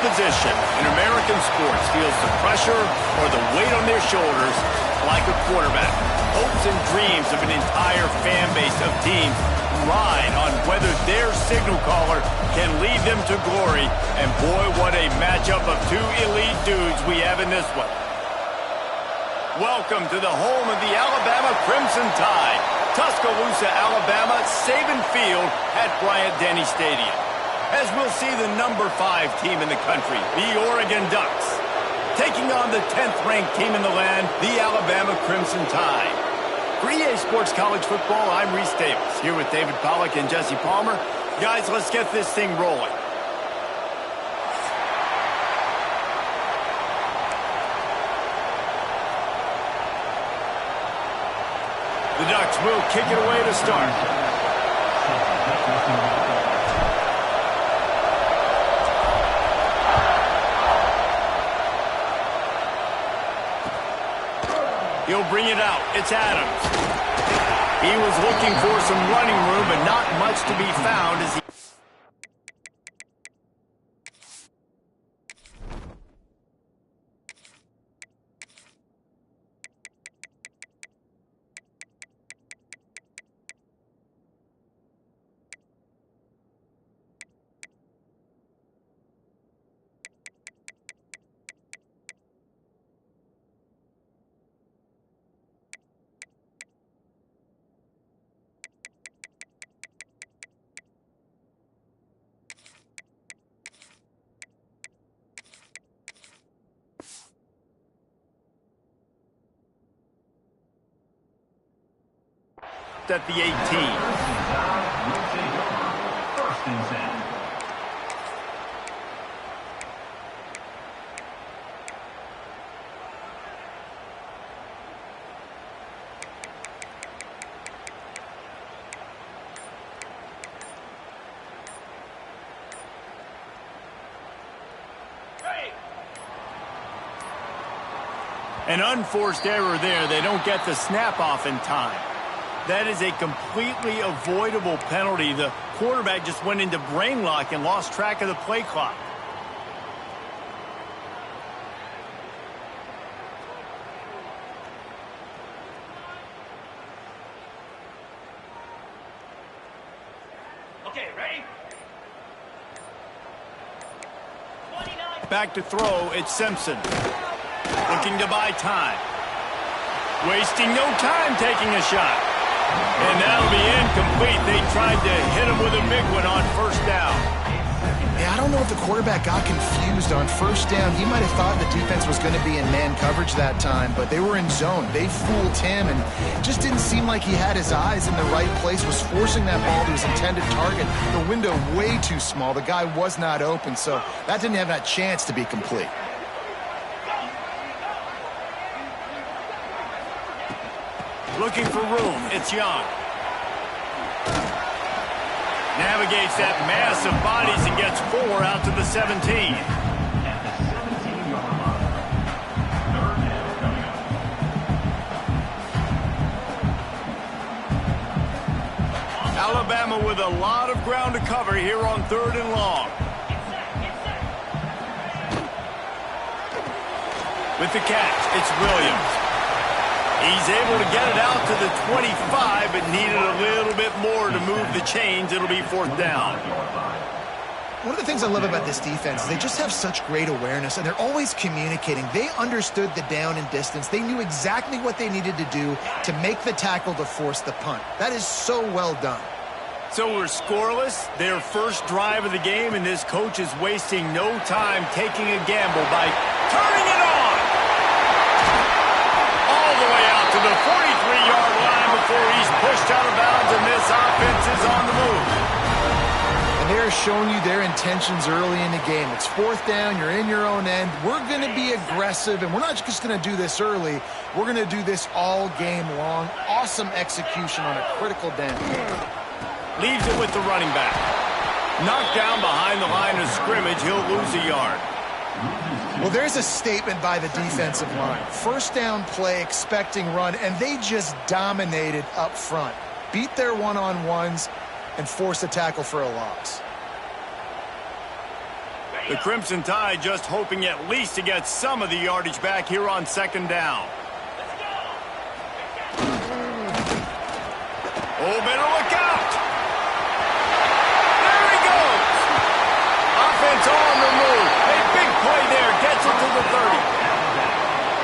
position in American sports feels the pressure or the weight on their shoulders like a quarterback. Hopes and dreams of an entire fan base of teams ride on whether their signal caller can lead them to glory. And boy, what a matchup of two elite dudes we have in this one. Welcome to the home of the Alabama Crimson Tide. Tuscaloosa, Alabama, Saban Field at Bryant-Denny Stadium. As we'll see the number 5 team in the country, the Oregon Ducks, taking on the 10th-ranked team in the land, the Alabama Crimson Tide. For EA Sports College Football, I'm Reese Davis, here with David Pollack and Jesse Palmer. Guys, let's get this thing rolling. The Ducks will kick it away to start. He'll bring it out. It's Adams. He was looking for some running room, but not much to be found as he... at the 18. First and 10. An unforced error there. They don't get the snap off in time. That is a completely avoidable penalty. The quarterback just went into brain lock and lost track of the play clock. Okay, ready? 29. Back to throw, it's Simpson. Looking to buy time. Wasting no time taking a shot. And that'll be incomplete. They tried to hit him with a big one on first down. Yeah, I don't know if the quarterback got confused on first down. He might have thought the defense was going to be in man coverage that time, but they were in zone. They fooled him, and it just didn't seem like he had his eyes in the right place, was forcing that ball to his intended target. The window way too small. The guy was not open, so that didn't have that chance to be complete. Looking for room, it's Young. Navigates that mass of bodies and gets 4 out to the 17. Alabama with a lot of ground to cover here on 3rd and long. With the catch, it's Williams. He's able to get it out to the 25, but needed a little bit more to move the chains. It'll be 4th down. One of the things I love about this defense is they just have such great awareness, and they're always communicating. They understood the down and distance. They knew exactly what they needed to do to make the tackle to force the punt. That is so well done. So we're scoreless, their first drive of the game, and this coach is wasting no time taking a gamble by turning it on. All the way out to the 43-yard line before he's pushed out of bounds, and this offense is on the move. And they're showing you their intentions early in the game. It's 4th down, you're in your own end. We're going to be aggressive, and we're not just going to do this early. We're going to do this all game long. Awesome execution on a critical down. Leaves it with the running back. Knocked down behind the line of scrimmage, he'll lose a yard. Well, there's a statement by the defensive line. First down play, expecting run, and they just dominated up front. Beat their one-on-ones and forced a tackle for a loss. The Crimson Tide just hoping at least to get some of the yardage back here on second down. Oh, better look out! There he goes! Offense on the move. A big play there. Gets it to the 30.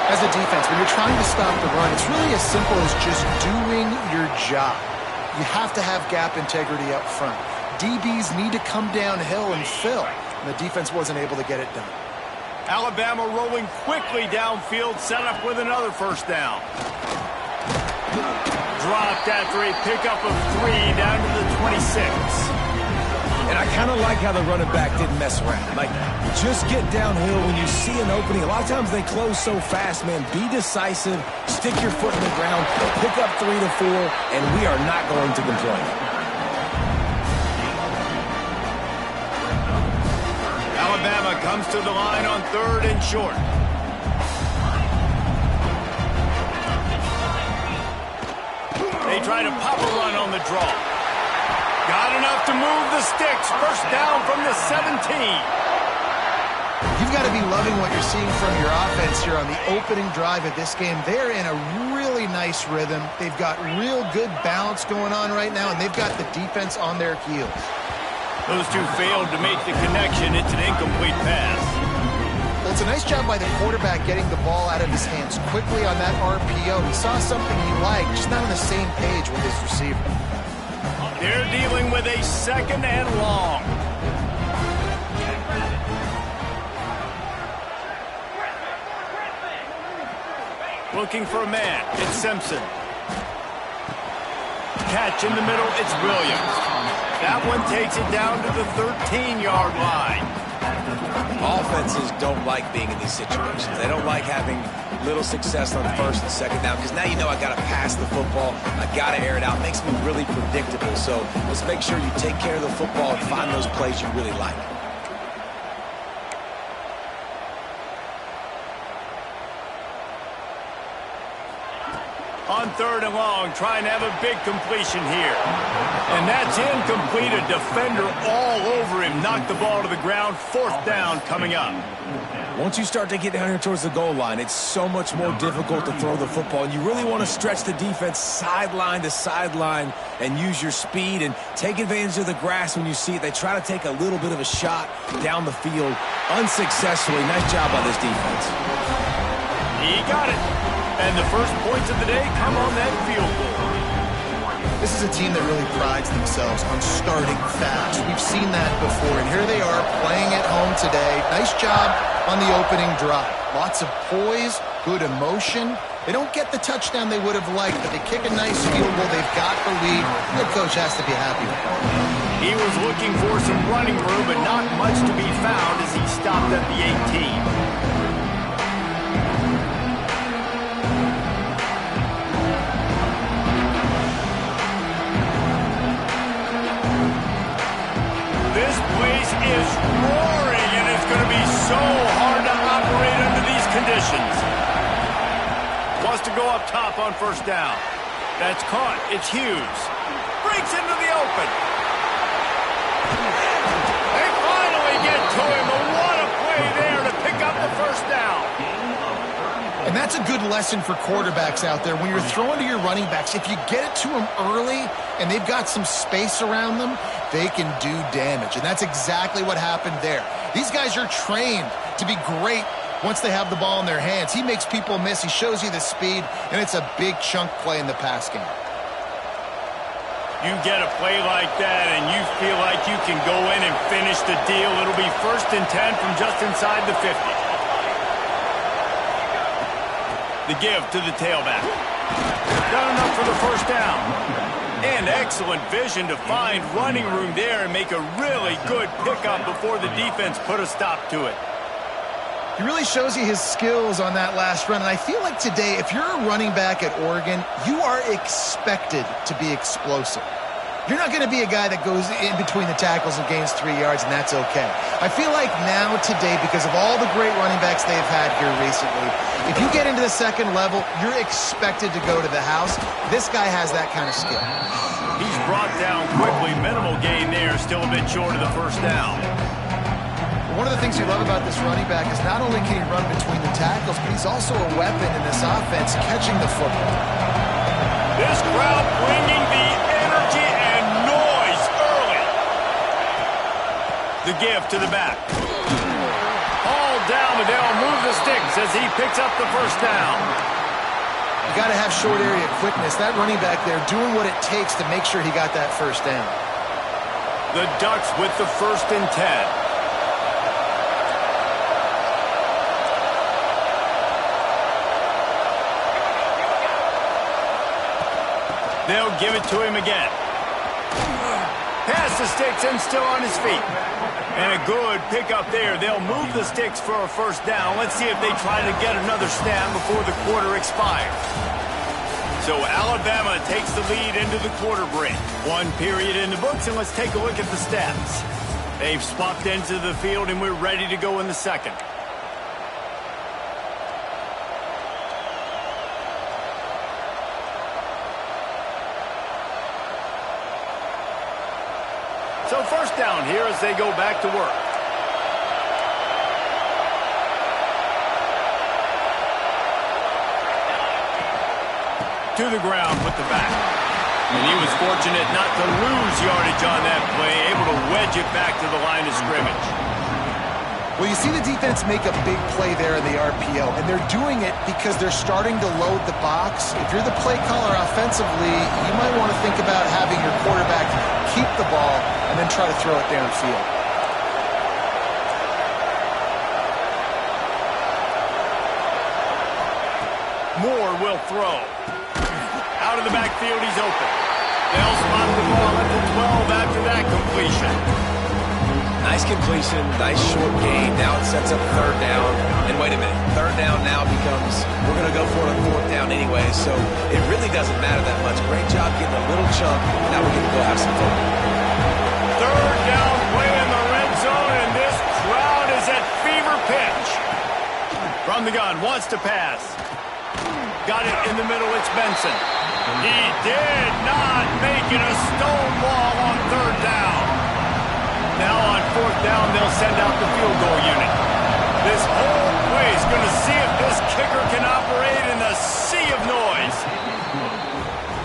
As a defense, when you're trying to stop the run, it's really as simple as just doing your job. You have to have gap integrity up front. DBs need to come downhill and fill. And the defense wasn't able to get it done. Alabama rolling quickly downfield, set up with another first down. Dropped after a pickup of 3 down to the 26. And I kind of like how the running back didn't mess around. Like, just get downhill when you see an opening. A lot of times they close so fast, man. Be decisive, stick your foot in the ground, pick up 3 to 4, and we are not going to complain. Alabama comes to the line on 3rd and short. They try to pop a run on the draw. Got enough to move the sticks. First down from the 17. You've got to be loving what you're seeing from your offense here on the opening drive of this game. They're in a really nice rhythm. They've got real good balance going on right now, and they've got the defense on their heels. Those two failed to make the connection. It's an incomplete pass. Well, it's a nice job by the quarterback getting the ball out of his hands quickly on that RPO. He saw something he liked, just not on the same page with his receiver. They're dealing with a 2nd and long. Looking for a man. It's Simpson. Catch in the middle. It's Williams. That one takes it down to the 13-yard line. Offenses don't like being in these situations. They don't like having little success on 1st and 2nd down because now you know I got to pass the football. I got to air it out. It makes me really predictable. So let's make sure you take care of the football and find those plays you really like. On 3rd and long, trying to have a big completion here. And that's incomplete. A defender all over him. Knocked the ball to the ground. 4th down coming up. Once you start to get down here towards the goal line, it's so much more difficult to throw the football. And you really want to stretch the defense sideline to sideline and use your speed and take advantage of the grass when you see it. They try to take a little bit of a shot down the field unsuccessfully. Nice job by this defense. He got it. And the first points of the day come on that field goal. This is a team that really prides themselves on starting fast. We've seen that before, and here they are playing at home today. Nice job on the opening drive. Lots of poise, good emotion. They don't get the touchdown they would have liked, but they kick a nice field goal. They've got the lead. The coach has to be happy with that. He was looking for some running room, but not much to be found as he stopped at the 18. This place is roaring, and it's going to be so hard to operate under these conditions. Wants to go up top on 1st down. That's caught. It's Hughes. Breaks into the open. They finally get to him, but what a play there to pick up the 1st down. And that's a good lesson for quarterbacks out there. When you're throwing to your running backs, if you get it to them early and they've got some space around them, they can do damage. And that's exactly what happened there. These guys are trained to be great once they have the ball in their hands. He makes people miss. He shows you the speed, and it's a big chunk play in the pass game. You get a play like that, and you feel like you can go in and finish the deal. It'll be 1st and 10 from just inside the 50. The give to the tailback. Done enough for the 1st down. And excellent vision to find running room there and make a really good pickup before the defense put a stop to it. He really shows you his skills on that last run. And I feel like today, if you're a running back at Oregon, you are expected to be explosive. You're not going to be a guy that goes in between the tackles and gains 3 yards, and that's okay. I feel like now today, because of all the great running backs they've had here recently, if you get into the 2nd level, you're expected to go to the house. This guy has that kind of skill. He's brought down quickly. Minimal gain there, still a bit short of the 1st down. One of the things you love about this running back is not only can he run between the tackles, but he's also a weapon in this offense catching the football. This crowd bringing the energy and noise early. The give to the back. All down, but they'll move the sticks as he picks up the first down. You got to have short area quickness. That running back there doing what it takes to make sure he got that first down. The Ducks with the 1st and 10. They'll give it to him again. Pass the sticks and still on his feet. And a good pickup there. They'll move the sticks for a first down. Let's see if they try to get another snap before the quarter expires. So Alabama takes the lead into the quarter break. 1 period in the books, and let's take a look at the stats. They've swapped into the field, and we're ready to go in the second. So first down here as they go back to work. To the ground with the back. And he was fortunate not to lose yardage on that play, able to wedge it back to the line of scrimmage. Well, you see the defense make a big play there in the RPO, and they're doing it because they're starting to load the box. If you're the play caller offensively, you might want to think about having your quarterback keep the ball and then try to throw it downfield. Moore will throw. Out of the backfield, he's open. They'll spot the ball at the 12 after that completion. Nice completion, nice short gain. Now it sets up 3rd down. And wait a minute, 3rd down now becomes, we're going to go for it on 4th down anyway, so it really doesn't matter that much. Great job getting a little chunk. Now we're going to go have some fun. 3rd down play in the red zone, and this crowd is at fever pitch. From the gun, wants to pass. Got it in the middle, it's Benson. He did not make it a stone wall on 3rd down. Now on 4th down, they'll send out the field goal unit. This whole play is going to see if this kicker can operate in a sea of noise.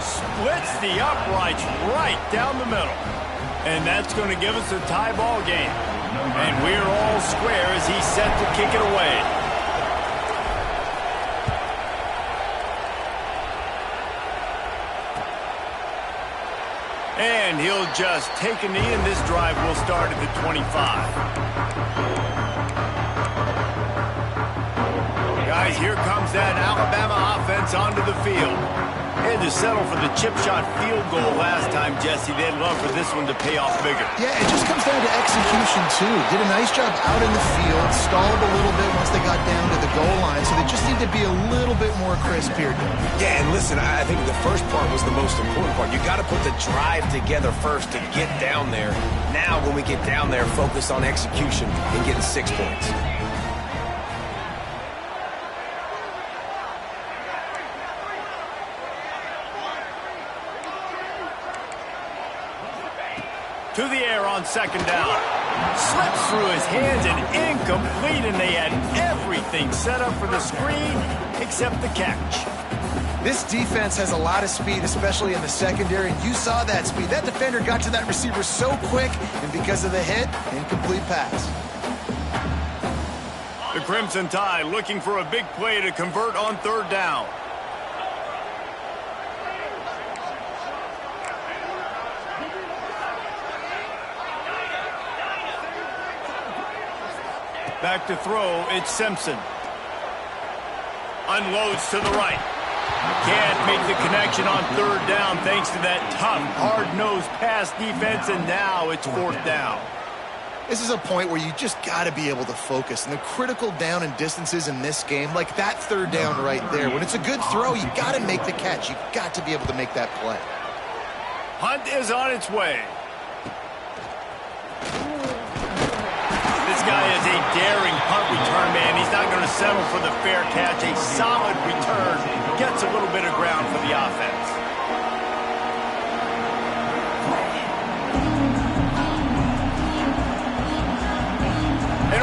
Splits the uprights right down the middle. And that's going to give us a tie ball game. And we're all square as he's set to kick it away. And he'll just take a knee, and this drive will start at the 25. Guys, here comes that Alabama offense onto the field. They had to settle for the chip shot field goal last time, Jesse. They'd love for this one to pay off bigger. Yeah, it just comes down to execution, too. Did a nice job out in the field, stalled a little bit once they got down to the goal line, so they just need to be a little bit more crisp here. Yeah, and listen, I think the first part was the most important part. You got to put the drive together first to get down there. Now, when we get down there, focus on execution and getting 6 points. To the air on 2nd down. Slips through his hands and incomplete, and they had everything set up for the screen except the catch. This defense has a lot of speed, especially in the secondary, and you saw that speed. That defender got to that receiver so quick, and because of the hit, incomplete pass. The Crimson Tide looking for a big play to convert on 3rd down. Back to throw, it's Simpson. Unloads to the right. Can't make the connection on 3rd down thanks to that tough, hard-nosed pass defense, and now it's 4th down. This is a point where you just got to be able to focus. And the critical down and distances in this game, like that 3rd down right there, when it's a good throw, you got to make the catch. You got to be able to make that play. Hunt is on its way. This guy is a daring punt return man. He's not going to settle for the fair catch. A solid return gets a little bit of ground for the offense. And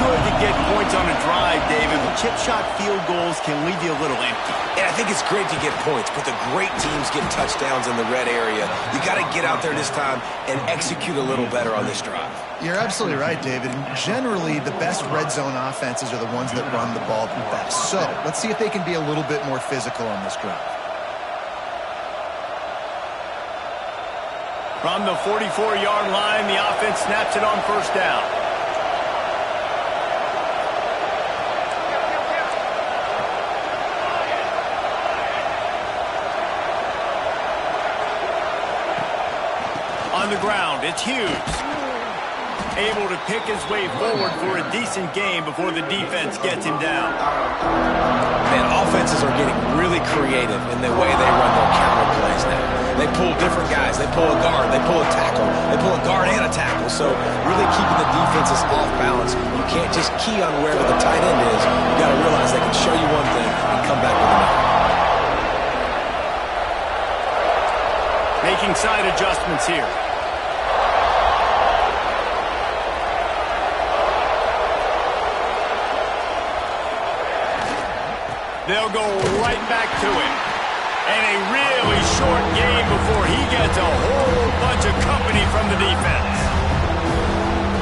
good to get points on a drive, David. But chip shot field goals can leave you a little empty. And I think it's great to get points, but the great teams get touchdowns in the red area. You got to get out there this time and execute a little better on this drive. You're absolutely right, David. And generally, the best red zone offenses are the ones that run the ball the best. So let's see if they can be a little bit more physical on this drive. From the 44-yard line, the offense snaps it on first down. On the ground, it's Hughes. Able to pick his way forward for a decent game before the defense gets him down. Man, offenses are getting really creative in the way they run their counter plays now. They pull different guys. They pull a guard. They pull a tackle. They pull a guard and a tackle. So really keeping the defenses off balance. You can't just key on wherever the tight end is. You got to realize they can show you one thing and come back with another. Making side adjustments here. They'll go right back to him. And a really short game before he gets a whole bunch of company from the defense.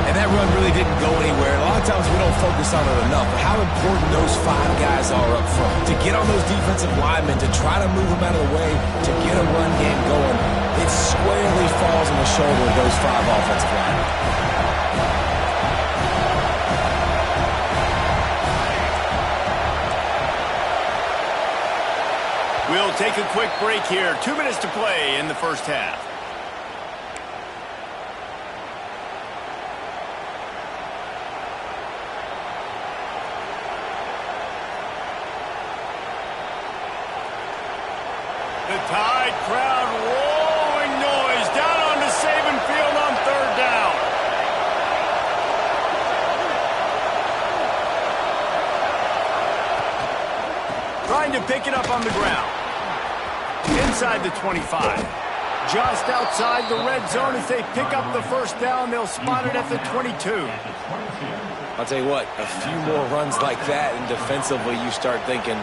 And that run really didn't go anywhere. A lot of times we don't focus on it enough, but how important those 5 guys are up front. To get on those defensive linemen, to try to move them out of the way, to get a run game going, it squarely falls on the shoulder of those 5 offensive linemen. We'll take a quick break here. 2 minutes to play in the first half. The Tide crowd rolling noise down onto Saban Field on third down. Trying to pick it up on the ground. Inside the 25. Just outside the red zone as they pick up the first down. They'll spot it at the 22. I'll tell you what, a few more runs like that, and defensively you start thinking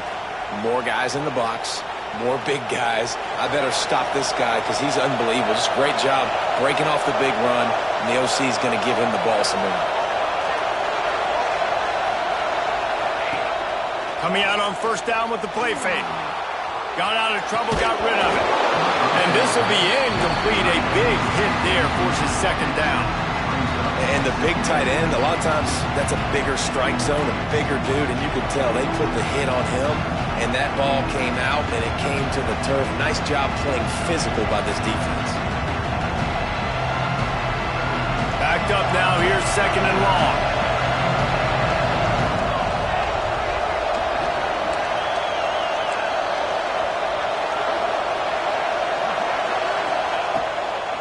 more guys in the box, more big guys. I better stop this guy because he's unbelievable. Just great job breaking off the big run, and the OC is going to give him the ball some more. Coming out on first down with the play fake. Got out of trouble, got rid of it. And this will be incomplete. A big hit there forces second down. And the big tight end, a lot of times that's a bigger strike zone, a bigger dude, and you can tell they put the hit on him, and that ball came out, and it came to the turf. Nice job playing physical by this defense. Backed up now, here's second and long.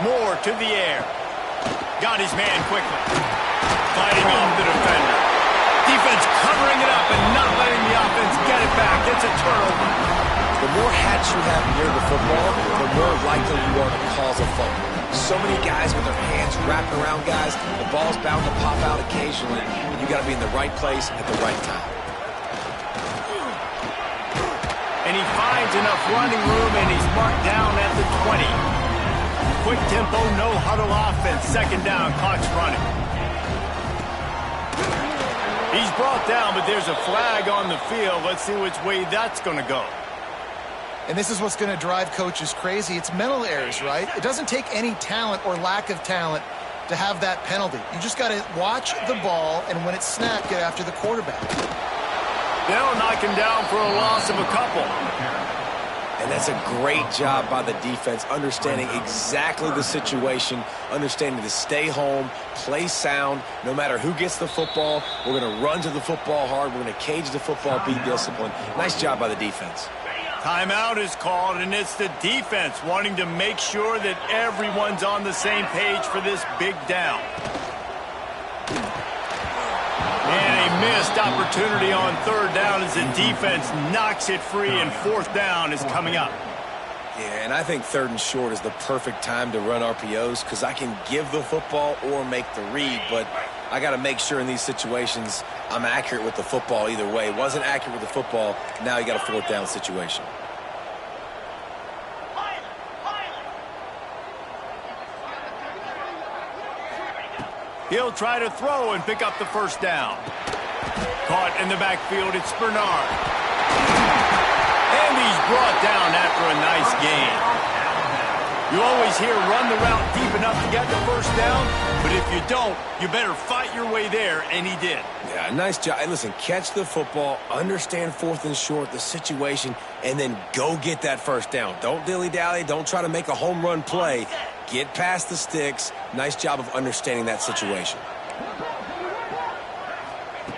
Moore to the air. Got his man quickly. Fighting off the defender. Defense covering it up and not letting the offense get it back. It's a turnover. The more hats you have near the football, the more likely you are to cause a fumble. So many guys with their hands wrapped around guys, the ball's bound to pop out occasionally, and you got to be in the right place at the right time. And he finds enough running room, and he's marked down at the 20. Quick tempo, no huddle offense. Second down, clock's running. He's brought down, but there's a flag on the field. Let's see which way that's going to go. And this is what's going to drive coaches crazy. It's mental errors, right? It doesn't take any talent or lack of talent to have that penalty. You just got to watch the ball, and when it's snapped, get after the quarterback. They'll knock him down for a loss of a couple. And that's a great job by the defense, understanding exactly the situation, understanding to stay home, play sound. No matter who gets the football, we're going to run to the football hard. We're going to cage the football, be disciplined. Nice job by the defense. Timeout is called, and it's the defense wanting to make sure that everyone's on the same page for this big down. And a missed opportunity on third down as the defense knocks it free, and fourth down is coming up. Yeah, and I think 3rd and short is the perfect time to run RPOs because I can give the football or make the read, but I got to make sure in these situations I'm accurate with the football either way. Wasn't accurate with the football, now you got a 4th down situation. He'll try to throw and pick up the 1st down. Caught in the backfield, it's Bernard. And he's brought down after a nice gain. You always hear run the route deep enough to get the 1st down, but if you don't, you better fight your way there, and he did. Yeah, nice job. Hey, listen, catch the football, understand 4th and short, the situation, and then go get that 1st down. Don't dilly-dally. Don't try to make a home run play. Get past the sticks. Nice job of understanding that situation.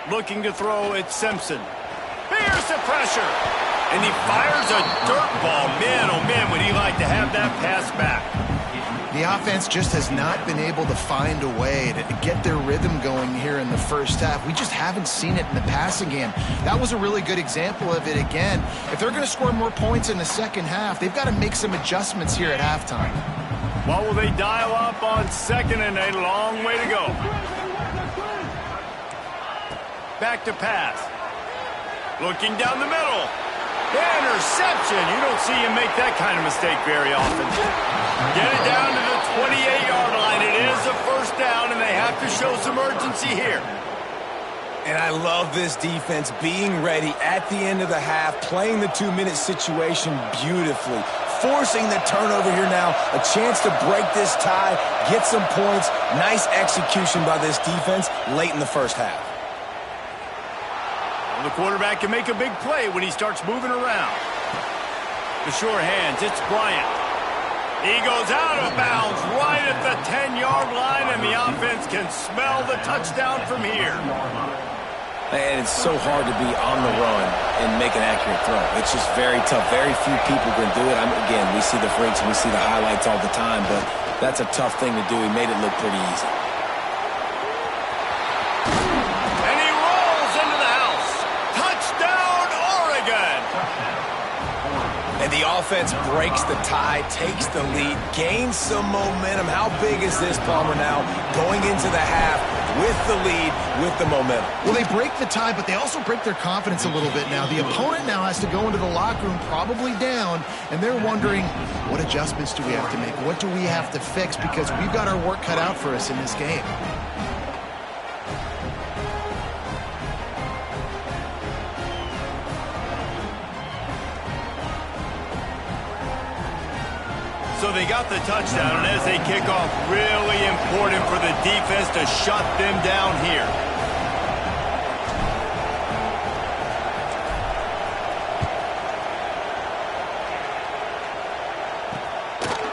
Looking to throw, it's Simpson. Here's the pressure. And he fires a dirt ball. Man, oh man, would he like to have that pass back. The offense just has not been able to find a way to get their rhythm going here in the 1st half. We just haven't seen it in the passing game. That was a really good example of it again. If they're going to score more points in the 2nd half, they've got to make some adjustments here at halftime. What will they dial up on 2nd and a long way to go? Back to pass. Looking down the middle. Interception. You don't see him make that kind of mistake very often. Get it down to the 28-yard line. It is a 1st down, and they have to show some urgency here. And I love this defense being ready at the end of the half, playing the 2-minute situation beautifully, forcing the turnover here now, a chance to break this tie, get some points. Nice execution by this defense late in the 1st half. The quarterback can make a big play when he starts moving around. The sure hands, it's Bryant. He goes out of bounds right at the 10-yard line, and the offense can smell the touchdown from here. And it's so hard to be on the run and make an accurate throw. It's just very tough. Very few people can do it. Again, we see the freaks and we see the highlights all the time, but that's a tough thing to do. He made it look pretty easy. And the offense breaks the tie, takes the lead, gains some momentum. How big is this, Palmer, now going into the half with the lead, with the momentum? Well, they break the tie, but they also break their confidence a little bit now. The opponent now has to go into the locker room probably down, and they're wondering, what adjustments do we have to make? What do we have to fix? Because we've got our work cut out for us in this game. So they got the touchdown, and as they kick off, really important for the defense to shut them down here.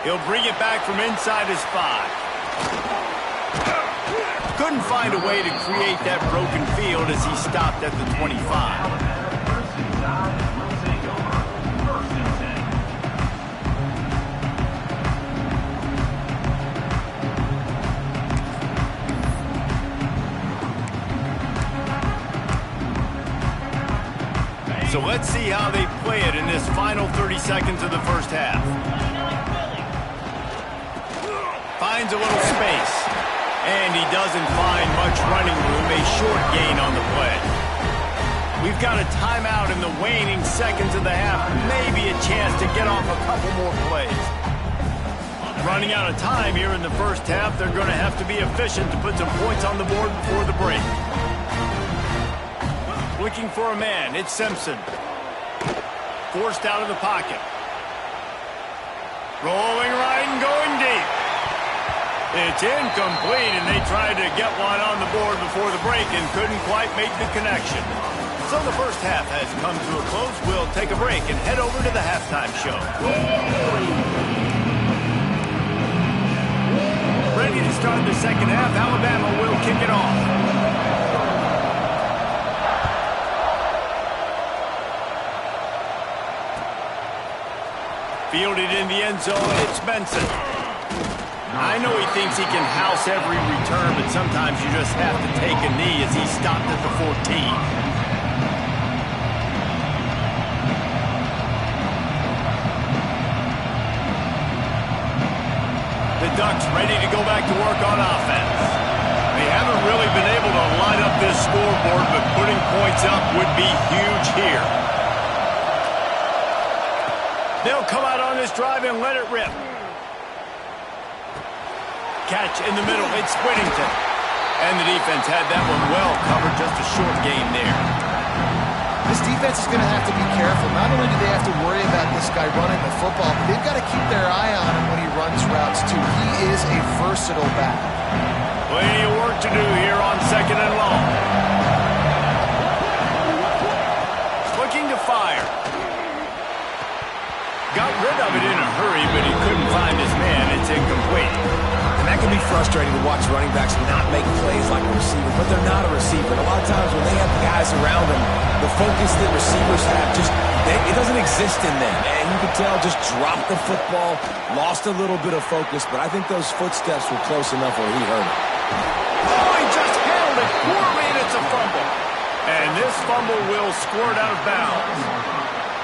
He'll bring it back from inside his 5. Couldn't find a way to create that broken field as he stopped at the 25. So let's see how they play it in this final 30 seconds of the 1st half. Finds a little space. And he doesn't find much running room. A short gain on the play. We've got a timeout in the waning seconds of the half. Maybe a chance to get off a couple more plays. Running out of time here in the 1st half. They're going to have to be efficient to put some points on the board before the break. Looking for a man, it's Simpson. Forced out of the pocket. Rolling right and going deep. It's incomplete, and they tried to get one on the board before the break and couldn't quite make the connection. So the 1st half has come to a close. We'll take a break and head over to the halftime show. Ready to start the 2nd half. Alabama will kick it off. Fielded in the end zone, it's Benson. I know he thinks he can house every return, but sometimes you just have to take a knee as he stopped at the 14. go back to work on offense. They haven't really been able to line up this scoreboard, but putting points up would be huge here. They'll come out on this drive and let it rip. Catch in the middle. It's Whittington. And the defense had that one well covered. Just a short game there. This defense is going to have to be careful. Not only do they have to worry about this guy running the football, but they've got to keep their eye on him when he runs routes, too. He is a versatile back. Plenty of work to do here on 2nd and long. Looking to fire. Got rid of it in a hurry, but he couldn't find his man. It's incomplete. And that can be frustrating to watch running backs not make plays like a receiver, but they're not a receiver. And a lot of times when they have guys around them, the focus that receivers have it doesn't exist in them. And you can tell just dropped the football, lost a little bit of focus, but I think those footsteps were close enough where he heard it. Oh, he just handled it poorly, and it's a fumble. And this fumble will squirt out of bounds.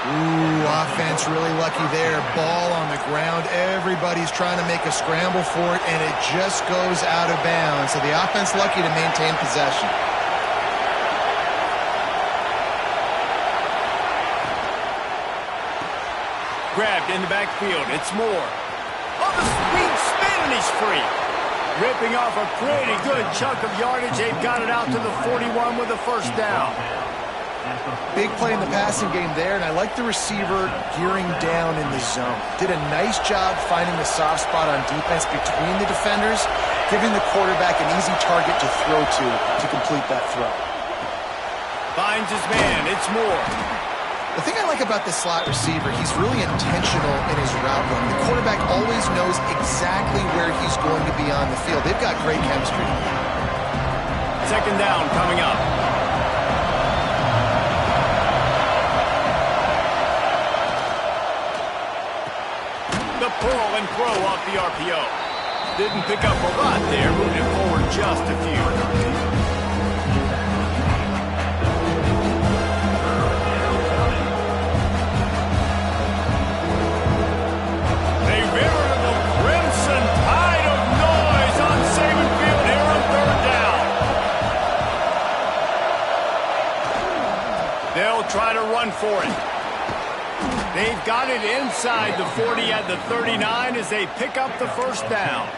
Ooh, offense really lucky there. Ball on the ground. Everybody's trying to make a scramble for it, and it just goes out of bounds. So the offense lucky to maintain possession. Grabbed in the backfield. It's Moore. Oh, the sweet spin, and he's free. Ripping off a pretty good chunk of yardage. They've got it out to the 41 with a first down. Big play in the passing game there, and I like the receiver gearing down in the zone. Did a nice job finding the soft spot on defense between the defenders, giving the quarterback an easy target to throw to complete that throw. Finds his man. It's Moore. The thing I like about this slot receiver, he's really intentional in his route running. The quarterback always knows exactly where he's going to be on the field. They've got great chemistry. 2nd down coming up. The pull and throw off the RPO. Didn't pick up a lot there, moved it forward just a few. A veritable crimson tide of noise on Saban Field here on 3rd down. They'll try to run for it. They've got it inside the 40 at the 39 as they pick up the first down.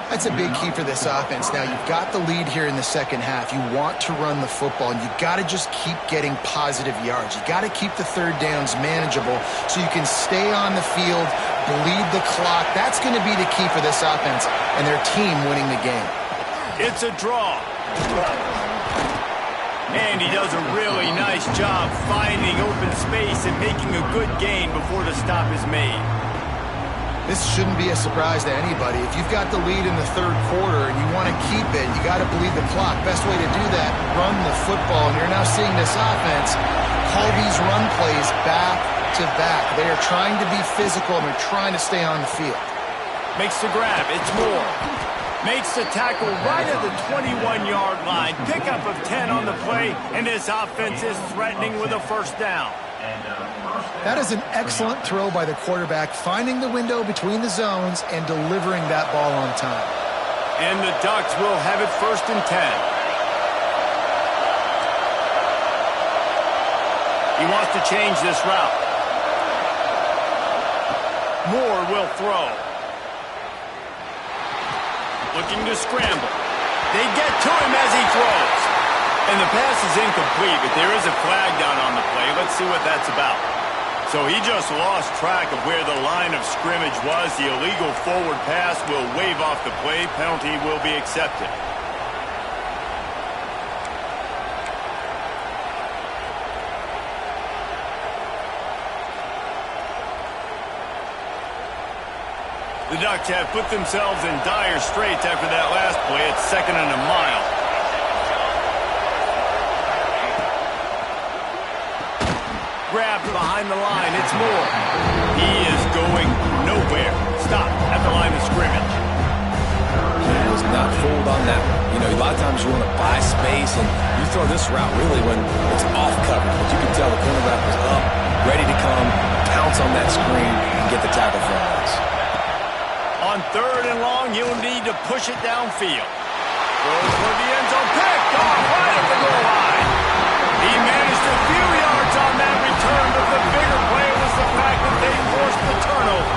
That's a big key for this offense. Now, you've got the lead here in the second half. You want to run the football, and you've got to just keep getting positive yards. You've got to keep the 3rd downs manageable so you can stay on the field, bleed the clock. That's going to be the key for this offense and their team winning the game. It's a draw. And he does a really nice job finding open space and making a good gain before the stop is made. This shouldn't be a surprise to anybody. If you've got the lead in the 3rd quarter and you want to keep it, you got to bleed the clock. Best way to do that, run the football. And you're now seeing this offense call these run plays back to back. They are trying to be physical and they're trying to stay on the field. Makes the grab. It's Moore. Makes the tackle right at the 21-yard line. Pickup of 10 on the play, and his offense is threatening with a first down. That is an excellent throw by the quarterback, finding the window between the zones and delivering that ball on time. And the Ducks will have it 1st and 10. He wants to change this route. Moore will throw. Looking to scramble. They get to him as he throws. And the pass is incomplete, but there is a flag down on the play. Let's see what that's about. So he just lost track of where the line of scrimmage was. The illegal forward pass will wave off the play. Penalty will be accepted. The Ducks have put themselves in dire straits after that last play. It's 2nd and a mile. Grabbed behind the line. It's Moore. He is going nowhere. Stop at the line of scrimmage. I was not fooled on that one. You know, a lot of times you want to buy space, and you throw this route really when it's off cover. But you can tell the cornerback was up, ready to come, pounce on that screen, and get the tackle for us. On On 3rd and long, he'll need to push it downfield. Throws for the end zone. Picked off right at the goal line. He managed a few yards on that return, but the bigger play was the fact that they forced the turnover.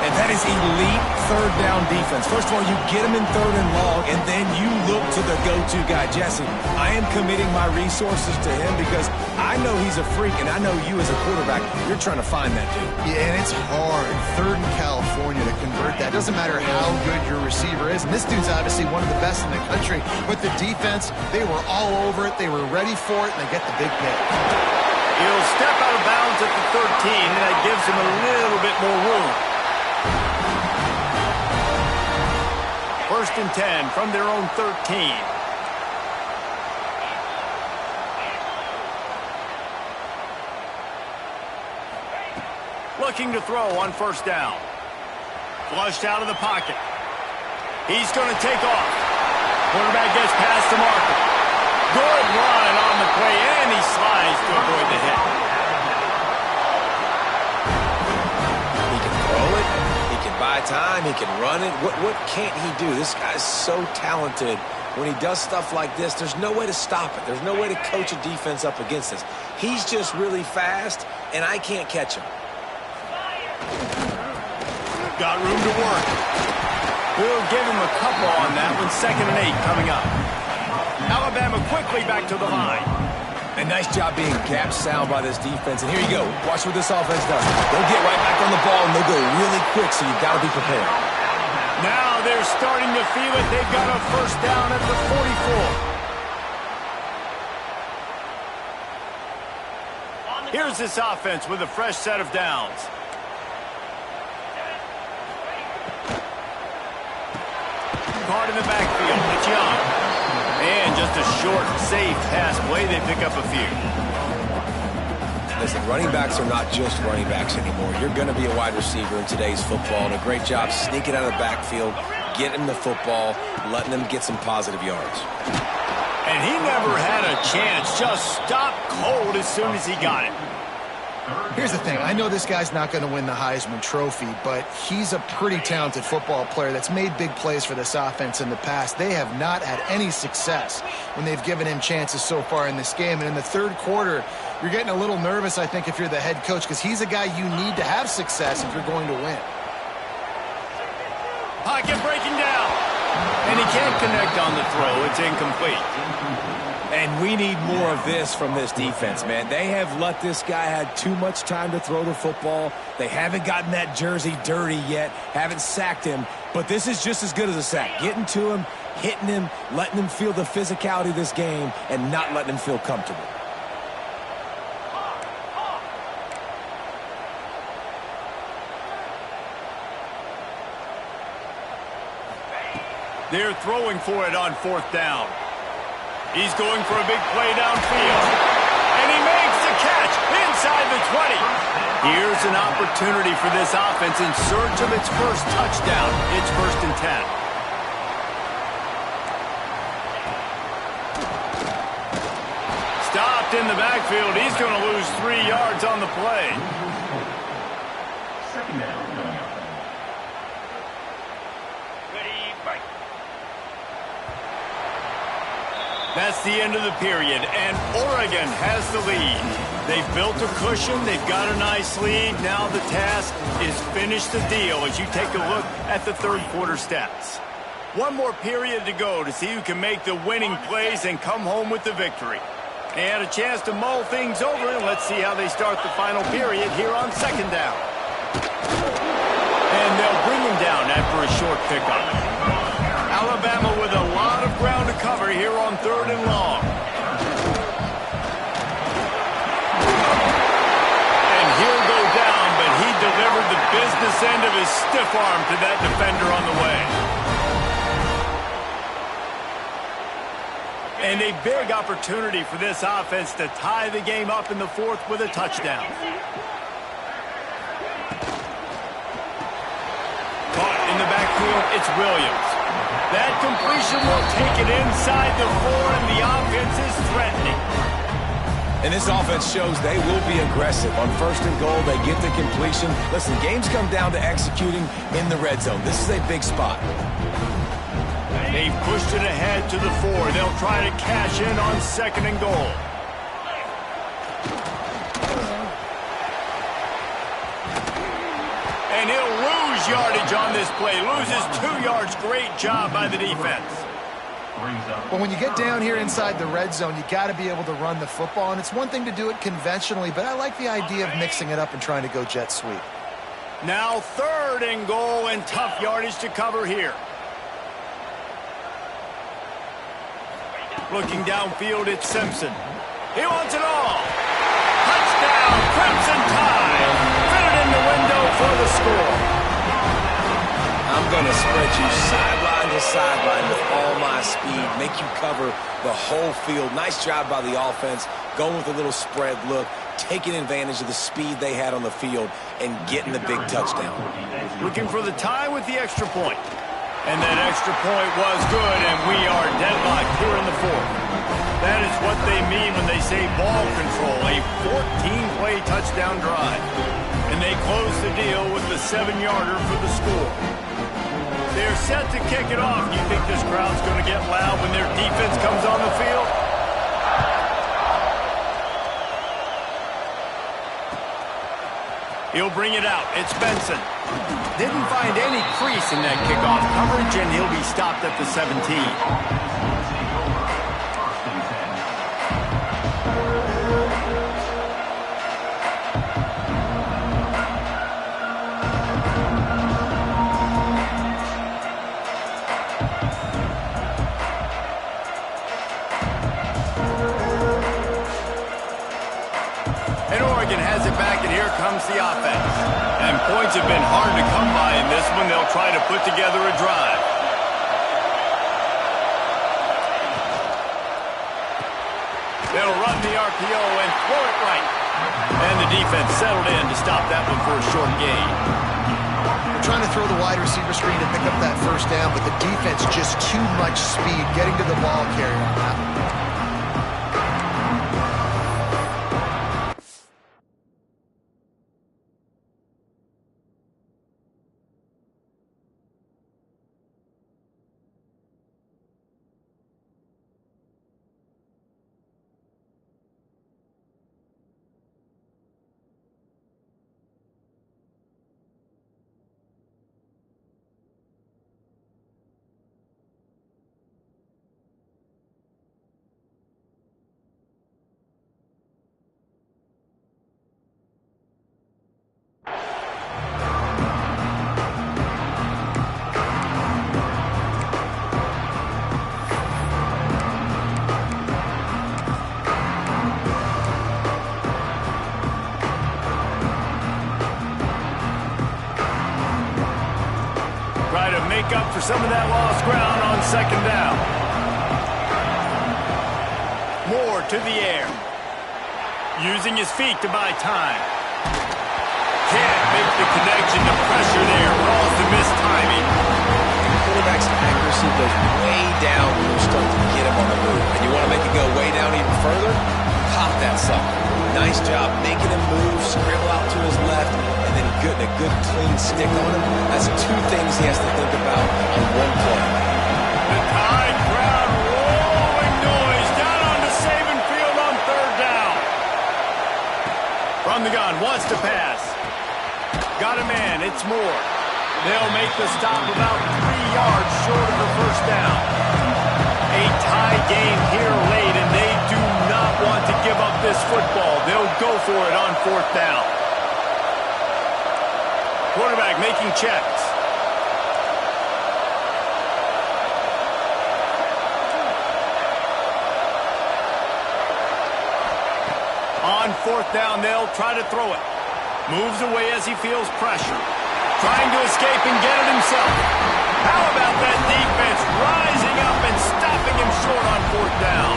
And that is elite 3rd down defense. First of all, you get him in 3rd and long, and then you look to the go-to guy. Jesse, I am committing my resources to him because I know he's a freak, and I know you as a quarterback, you're trying to find that dude. Yeah, and it's hard. 3rd in California to convert that. Doesn't matter how good your receiver is. And this dude's obviously one of the best in the country. But the defense, they were all over it. They were ready for it, and they get the big pick. He'll step out of bounds at the 13, and that gives him a little bit more room. 1st and 10 from their own 13. Looking to throw on 1st down. Flushed out of the pocket. He's going to take off. Quarterback gets past the marker. Good run on the play, and he slides to avoid the hit. He can throw it. He can buy time. He can run it. What can't he do? This guy's so talented. When he does stuff like this, there's no way to stop it. There's no way to coach a defense up against this. He's just really fast, and I can't catch him. Got room to work. We'll give him a couple on that one. 2nd and 8 coming up. Alabama quickly back to the line. And nice job being gap sound by this defense. And here you go. Watch what this offense does. They'll get right back on the ball, and they'll go really quick, so you've got to be prepared. Now they're starting to feel it. They've got a 1st down at the 44. Here's this offense with a fresh set of downs. Hard in the backfield. It's Young. And just a short, safe pass play. They pick up a few. Listen, running backs are not just running backs anymore. You're going to be a wide receiver in today's football, and a great job sneaking out of the backfield, getting the football, letting them get some positive yards. And he never had a chance. Just stopped cold as soon as he got it. Here's the thing. I know this guy's not going to win the Heisman Trophy, but he's a pretty talented football player that's made big plays for this offense in the past. They have not had any success when they've given him chances so far in this game. And in the 3rd quarter, you're getting a little nervous, I think, if you're the head coach, because he's a guy you need to have success if you're going to win. Pocket breaking down. And he can't connect on the throw. It's incomplete. And we need more of this from this defense, man. They have let this guy have too much time to throw the football. They haven't gotten that jersey dirty yet, haven't sacked him. But this is just as good as a sack. Getting to him, hitting him, letting him feel the physicality of this game, and not letting him feel comfortable. They're throwing for it on 4th down. He's going for a big play downfield. And he makes the catch inside the 20. Here's an opportunity for this offense in search of its first touchdown. It's 1st and 10. Stopped in the backfield. He's going to lose 3 yards on the play. 2nd down. That's the end of the period, and Oregon has the lead. They've built a cushion. They've got a nice lead. Now the task is finish the deal as you take a look at the 3rd quarter stats. One more period to go to see who can make the winning plays and come home with the victory. And a chance to mull things over, and let's see how they start the final period here on 2nd down. And they'll bring him down after a short pickup. Alabama with a lot of ground to cover here on 3rd and long. And he'll go down, but he delivered the business end of his stiff arm to that defender on the way. And a big opportunity for this offense to tie the game up in the 4th with a touchdown. Caught in the backfield, it's Williams. That completion will take it inside the 4, and the offense is threatening. And this offense shows they will be aggressive. On 1st and goal, they get the completion. Listen, games come down to executing in the red zone. This is a big spot. They've pushed it ahead to the 4. They'll try to cash in on 2nd and goal. And he'll lose yardage on this play. Loses 2 yards. Great job by the defense. Well, when you get down here inside the red zone, you got to be able to run the football. And it's one thing to do it conventionally, but I like the idea of mixing it up and trying to go jet sweep. Now 3rd and goal and tough yardage to cover here. Looking downfield, it's Simpson. He wants it all. Touchdown, Crimson Tide. Fitted in the window for the score. I'm going to spread you sideline to sideline with all my speed, make you cover the whole field. Nice job by the offense, going with a little spread look, taking advantage of the speed they had on the field, and getting the big touchdown. Looking for the tie with the extra point. And that extra point was good, and we are deadlocked here in the 4th. That is what they mean when they say ball control, a 14-play touchdown drive. And they close the deal with the 7-yarder for the score. They're set to kick it off. Do you think this crowd's going to get loud when their defense comes on the field? He'll bring it out. It's Benson. Didn't find any crease in that kickoff coverage, and he'll be stopped at the 17. Has it back, and here comes the offense. And points have been hard to come by in this one. They'll try to put together a drive. They'll run the RPO and throw it right. And the defense settled in to stop that one for a short gain. They're trying to throw the wide receiver screen to pick up that 1st down, but the defense just too much speed getting to the ball carrier on that one. Make up for some of that lost ground on 2nd down. Moore to the air. Using his feet to buy time. Can't make the connection to pressure there. Calls the missed timing. Quarterback's accuracy goes way down when you start to get him on the move. And you want to make it go way down even further? Pop that sucker. Nice job making him move, scribble out to his left, and then getting a good clean stick on him. That's 2 things he has to think about on one play. The Tide crowd rolling noise down onto Saban Field on 3rd down. From the gun, wants to pass. Got a man, it's Moore. They'll make the stop about 3 yards short of the 1st down. A tie game here late, and they do not want to give up this football. They'll go for it on 4th down. Quarterback making checks. On 4th down, they'll try to throw it. Moves away as he feels pressure. Trying to escape and get it himself. How about that defense rising up and stopping him short on 4th down?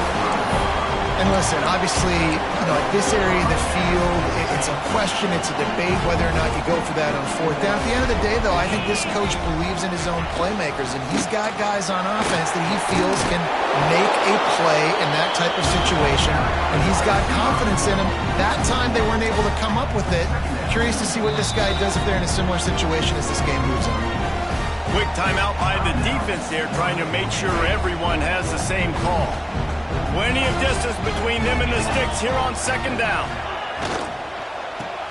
And listen, obviously, at this area of the field, it's a question, it's a debate whether or not you go for that on fourth down. At the end of the day, though, I think this coach believes in his own playmakers, and he's got guys on offense that he feels can make a play in that type of situation, and he's got confidence in them. That time, they weren't able to come up with it. Curious to see what this guy does if they're in a similar situation as this game moves on. Quick timeout by the defense there, trying to make sure everyone has the same call. Plenty of distance between them and the sticks here on second down.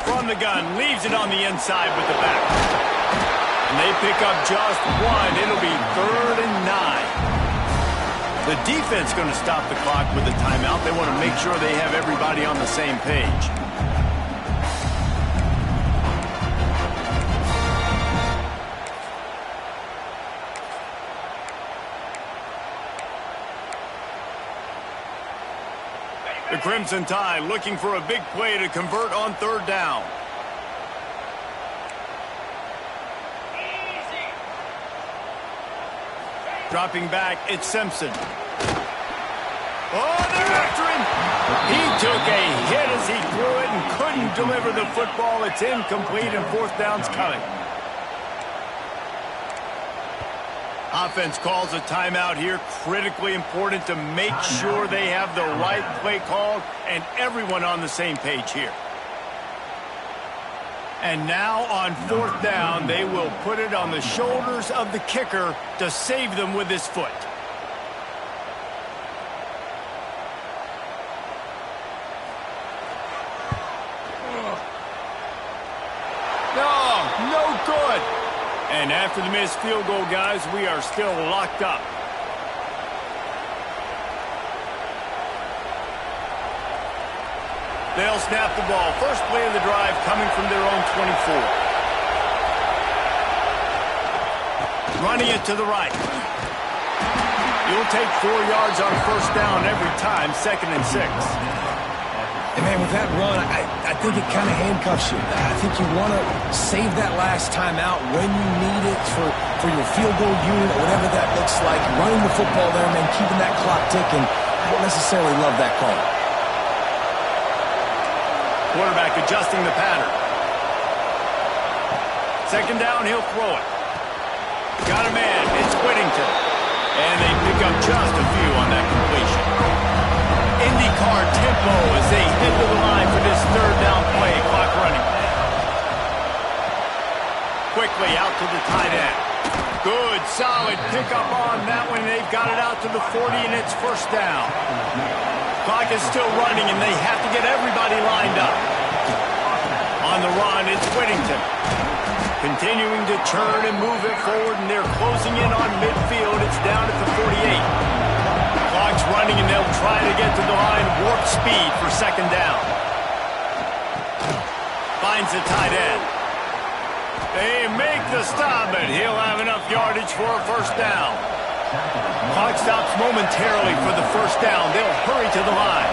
From the gun, leaves it on the inside with the back. And they pick up just one. It'll be 3rd and 9. The defense going to stop the clock with the timeout. They want to make sure they have everybody on the same page. The Crimson Tide looking for a big play to convert on 3rd down. Dropping back, it's Simpson. Oh, they're after him. He took a hit as he threw it and couldn't deliver the football. It's incomplete and 4th down's coming. Offense calls a timeout here. Critically important to make sure they have the right play called and everyone on the same page here. And now on 4th down, they will put it on the shoulders of the kicker to save them with his foot. No good. And after the missed field goal, guys, we are still locked up. They'll snap the ball. First play of the drive coming from their own 24. Running it to the right. You'll take 4 yards on 1st down every time, 2nd and 6. And, man, with that run, I think it kind of handcuffs you. I think you want to save that last time out when you need it for your field goal unit or whatever that looks like. Running the football there, man, keeping that clock ticking. I don't necessarily love that call. Quarterback adjusting the pattern. 2nd down, he'll throw it. Got a man, it's Whittington. And they pick up just a few on that completion. IndyCar tempo as they head to the line for this 3rd down play. Clock running. Quickly out to the tight end. Good, solid pickup on that one. They've got it out to the 40, and it's 1st down. Clock is still running, and they have to get everybody lined up. On the run, it's Whittington. Continuing to turn and move it forward, and they're closing in on midfield. It's down at the 48. Clock's running, and they'll try to get to the line. Warp speed for 2nd down. Finds the tight end. They make the stop, but he'll have enough yardage for a 1st down. Clock stops momentarily for the 1st down. They'll hurry to the line.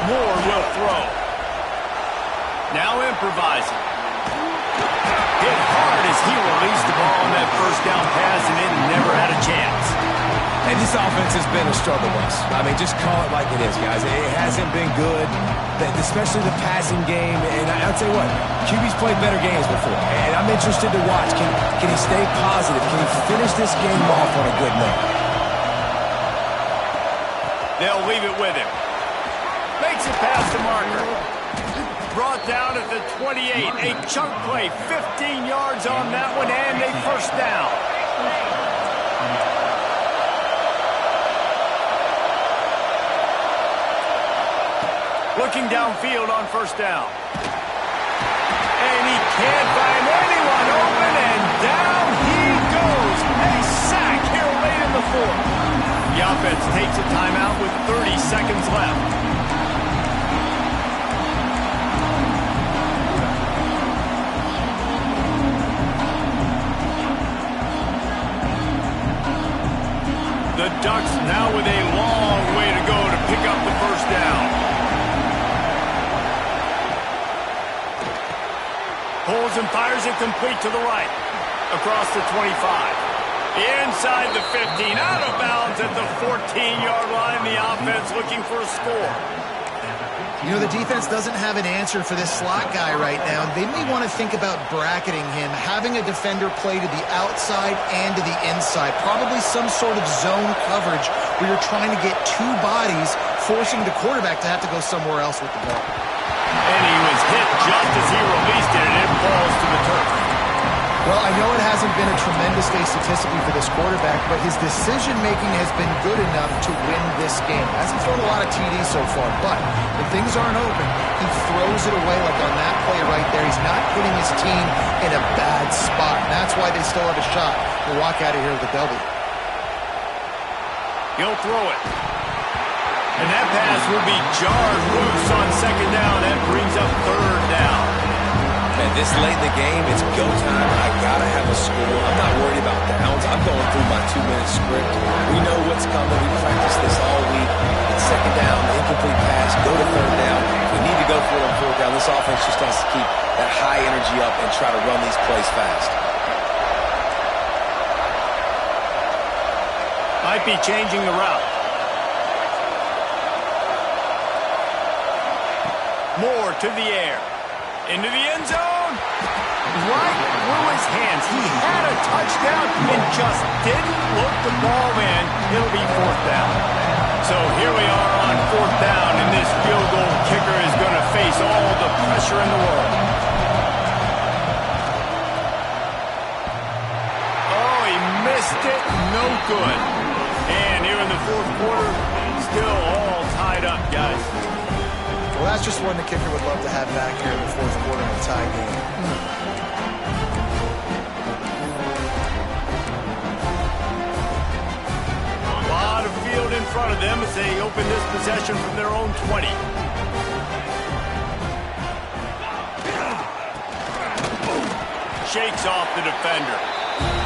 Moore will throw. Now improvising. Hit hard as he released the ball on that 1st down pass, and it never had a chance. And this offense has been a struggle bus. I mean, just call it like it is, guys. It hasn't been good, especially the passing game. And I'll tell you what, QB's played better games before. And I'm interested to watch. Can he stay positive? Can he finish this game off on a good note? They'll leave it with him. Makes it past the marker. Brought down at the 28. A chunk play, 15 yards on that one, and a 1st down. Looking downfield on 1st down. And he can't find anyone open, and down he goes. A sack here late in the 4th. The offense takes a timeout with 30 seconds left. The Ducks now with a long way to go to pick up the 1st down. Pulls and fires it complete to the right. Across the 25. Inside the 15, out of bounds at the 14-yard line. The offense looking for a score. You know, the defense doesn't have an answer for this slot guy right now. They may want to think about bracketing him, having a defender play to the outside and to the inside. Probably some sort of zone coverage where you're trying to get two bodies, forcing the quarterback to have to go somewhere else with the ball. And he was hit just as he released it, and it falls to the turf. Well, I know it hasn't been a tremendous day statistically for this quarterback, but his decision-making has been good enough to win this game. Hasn't thrown a lot of TDs so far, but when things aren't open, he throws it away like on that play right there. He's not putting his team in a bad spot, and that's why they still have a shot to walk out of here with a W. He'll throw it. And that pass will be jarred loose on second down. That brings up third down. And this late in the game, it's go time. I got to have a score. I'm not worried about downs. I'm going through my 2-minute script. We know what's coming. We practiced this all week. It's second down, incomplete pass, go to third down. We need to go for it on fourth down. This offense just has to keep that high energy up and try to run these plays fast. Might be changing the route. Moore to the air. Into the end zone. Right through his hands. He had a touchdown and just didn't look the ball in. It'll be fourth down. So here we are on fourth down, and this field goal kicker is going to face all the pressure in the world. Oh, he missed it. No good. And here in the fourth quarter, still all tied up, guys. Well, that's just one the kicker would love to have back here in the fourth quarter in a tie game. A lot of field in front of them as they open this possession from their own 20. Shakes off the defender.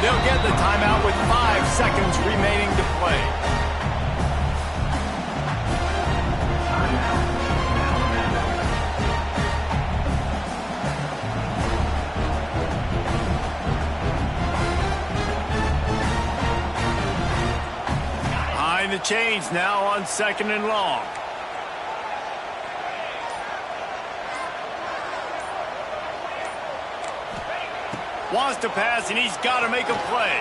They'll get the timeout with 5 seconds remaining to play. The chains now on second and long. Wants to pass, and he's got to make a play.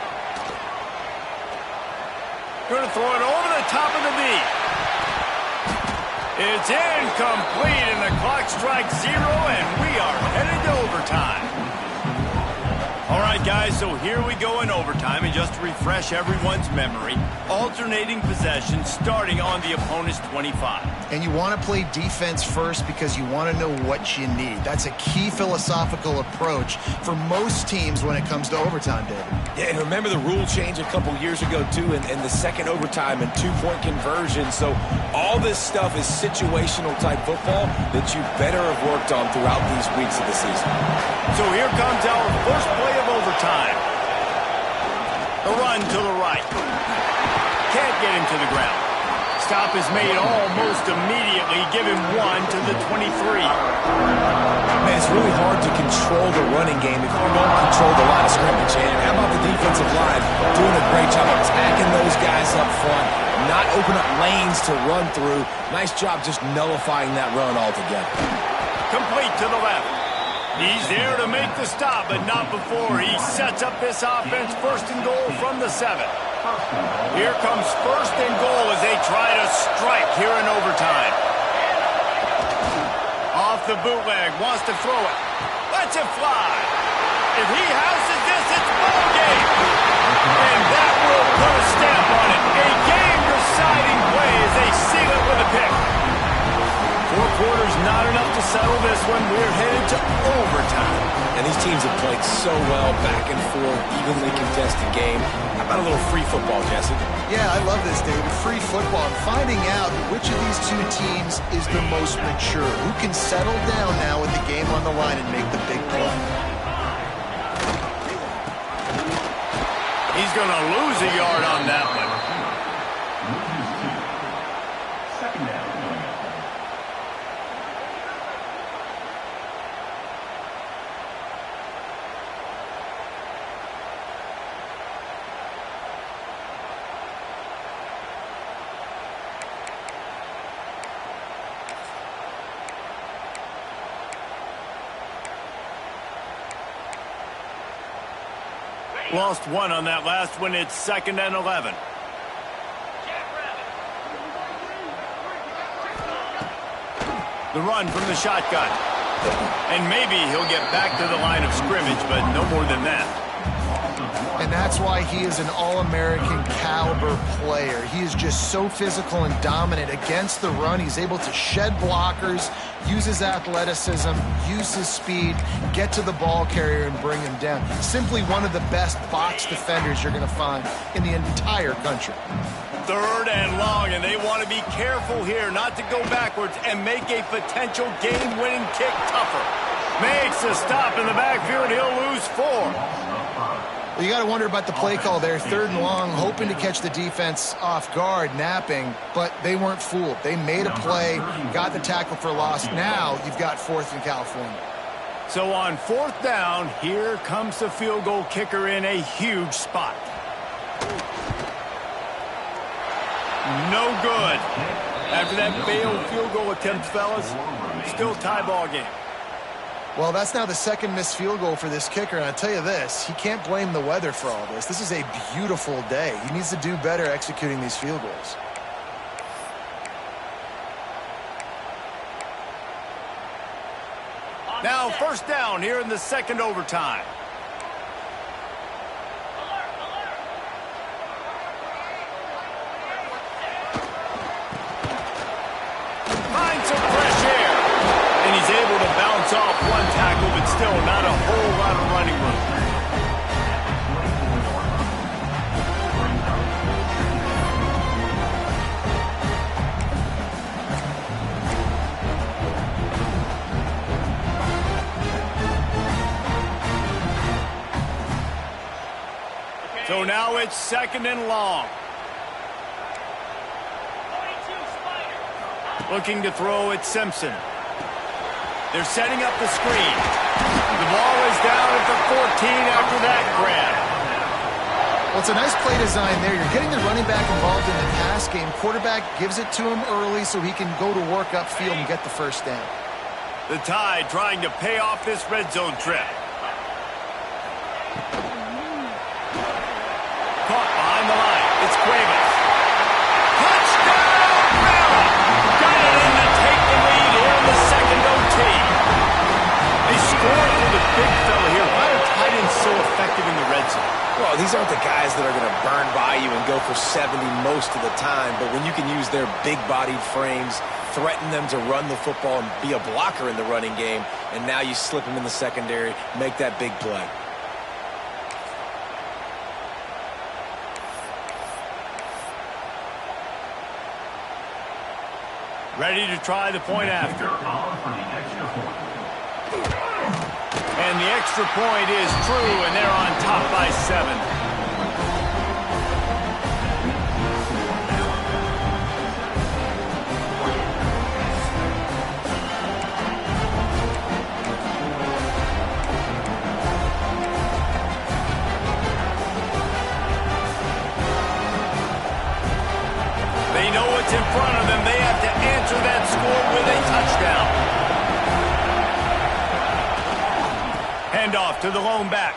Going to throw it over the top of the knee. It's incomplete, and the clock strikes 0, and we are headed to overtime. All right, guys, so here we go in overtime, and just to refresh everyone's memory, alternating possession starting on the opponent's 25. And you want to play defense first because you want to know what you need. That's a key philosophical approach for most teams when it comes to overtime, David. Yeah, and remember the rule change a couple years ago, too, and the second overtime and 2-point conversion. So all this stuff is situational type football that you better have worked on throughout these weeks of the season. So here comes our first play of overtime. The run to the right. Can't get him to the ground. Stop is made almost immediately. Give him 1 to the 23. Man, it's really hard to control the running game if you don't control the line of scrimmage. And how about the defensive line doing a great job attacking those guys up front, not open up lanes to run through. Nice job just nullifying that run altogether. Complete to the left. He's there to make the stop, but not before he sets up this offense. First and goal from the 7. Here comes first and goal as they try to strike here in overtime. Off the bootleg, wants to throw it. Lets it fly. If he houses this, it's ball game. And that will put a stamp on it. A game-deciding play as they seal it with a pick. 4 quarters, not enough to settle this one. We're headed to overtime. And these teams have played so well, back and forth, evenly contested game. How about a little free football, Jesse? Yeah, I love this, David. Free football. And finding out which of these two teams is the most mature. Who can settle down now with the game on the line and make the big play. He's going to lose a yard on that one. Second down. Lost one on that last one. It's 2nd and 11. The run from the shotgun. And maybe he'll get back to the line of scrimmage, but no more than that. And that's why he is an All-American caliber player. He is just so physical and dominant against the run. He's able to shed blockers, use his athleticism, use his speed, get to the ball carrier and bring him down. Simply one of the best box defenders you're going to find in the entire country. 3rd and long, and they want to be careful here not to go backwards and make a potential game-winning kick tougher. Makes a stop in the backfield. He'll lose 4. Well, you got to wonder about the play call there. 3rd and long, hoping to catch the defense off guard, napping, but they weren't fooled. They made a play, got the tackle for loss. Now you've got 4th in California. So on 4th down, here comes the field goal kicker in a huge spot. No good. After that failed field goal attempt, fellas, still tie ball game. Well, that's now the 2nd missed field goal for this kicker, and I tell you this, he can't blame the weather for all this. This is a beautiful day. He needs to do better executing these field goals. Now 1st down here in the 2nd overtime. Finds some fresh air. And he's able to bounce off one tackle, but still not a whole lot of running room. So now it's 2nd and long. Looking to throw at Simpson. They're setting up the screen. The ball is down at the 14 after that grab. Well, it's a nice play design there. You're getting the running back involved in the pass game. Quarterback gives it to him early so he can go to work upfield and get the 1st down. The Tide trying to pay off this red zone trip. Caught behind the line. It's Cuevas. Touchdown, Bama! Got it in to take the lead here in the 2nd OT. They scored for the big fella here. Why are tight ends so effective in the red zone? Well, these aren't the guys that are going to burn by you and go for 70 most of the time, but when you can use their big-bodied frames, threaten them to run the football and be a blocker in the running game, and now you slip them in the secondary, make that big play. Ready to try the point after. And the extra point is true, and they're on top by 7. They know what's in front of them. They have to answer that score with a touchdown. Handoff to the lone back.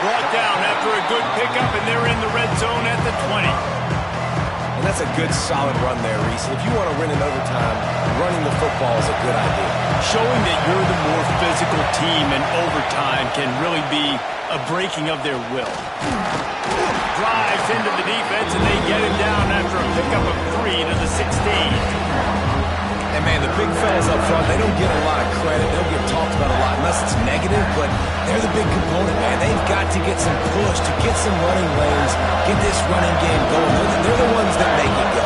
Brought down after a good pickup, and they're in the red zone at the 20. And that's a good, solid run there, Reese. If you want to win in overtime, running the football is a good idea. Showing that you're the more physical team in overtime can really be a breaking of their will. Drives into the defense, and they get him down after a pickup of 3 to the 16. And, man, the big fellas up front, they don't get a lot of credit. They don't get talked about a lot unless it's negative, but they're the big component, man. They've got to get some push, to get some running lanes, get this running game going. They're the ones that make it go.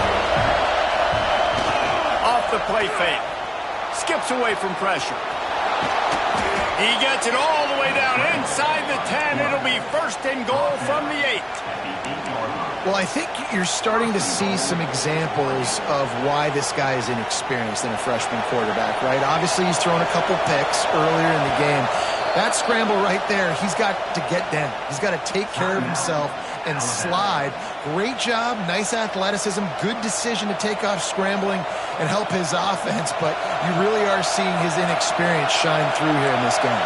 Off the play fake. Skips away from pressure. He gets it all the way down inside the 10. It'll be 1st and goal from the 8. Well, I think you're starting to see some examples of why this guy is inexperienced in a freshman quarterback, right? Obviously, he's thrown a couple picks earlier in the game. That scramble right there, he's got to get down. He's got to take care of himself and slide. Great job, nice athleticism, good decision to take off scrambling and help his offense, but you really are seeing his inexperience shine through here in this game.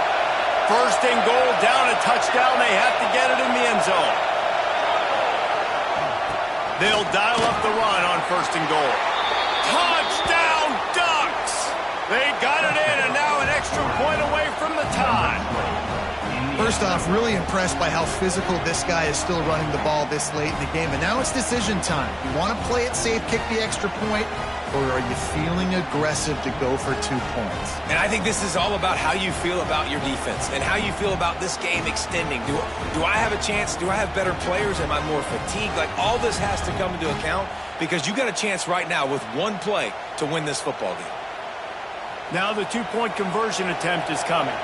First and goal, down a touchdown. They have to get it in the end zone. They'll dial up the run on first and goal. Touchdown, Ducks! They got it in, and now an extra point away from the tie. First off, really impressed by how physical this guy is still running the ball this late in the game. And now it's decision time. You want to play it safe, kick the extra point, or are you feeling aggressive to go for 2 points? And I think this is all about how you feel about your defense and how you feel about this game extending. Do I have a chance? Do I have better players? Am I more fatigued? Like, all this has to come into account because you got a chance right now with one play to win this football game. Now the 2-point conversion attempt is coming.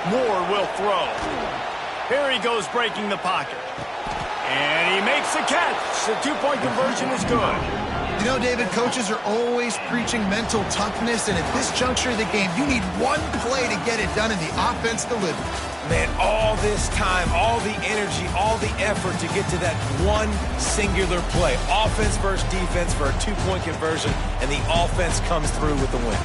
Moore will throw. Here he goes, breaking the pocket. And he makes the catch. The 2-point conversion is good. You know, David, coaches are always preaching mental toughness, and at this juncture of the game, you need one play to get it done, and the offense delivers. Man, all this time, all the energy, all the effort to get to that one singular play. Offense versus defense for a 2-point conversion, and the offense comes through with the win.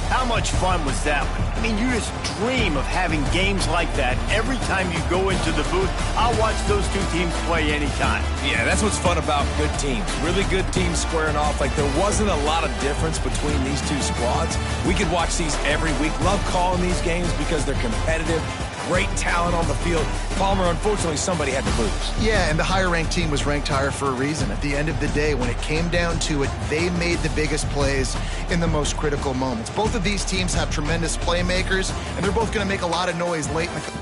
How much fun was that one? I mean, you just dream of having games like that every time you go into the booth. I'll watch those two teams play anytime. Yeah, that's what's fun about good teams. Really good teams squaring off. Like, there wasn't a lot of difference between these two squads. We could watch these every week. Love calling these games because they're competitive. Great talent on the field. Palmer, unfortunately, somebody had to lose. Yeah, and the higher-ranked team was ranked higher for a reason. At the end of the day, when it came down to it, they made the biggest plays in the most critical moments. Both of these teams have tremendous playmakers, and they're both going to make a lot of noise late in the...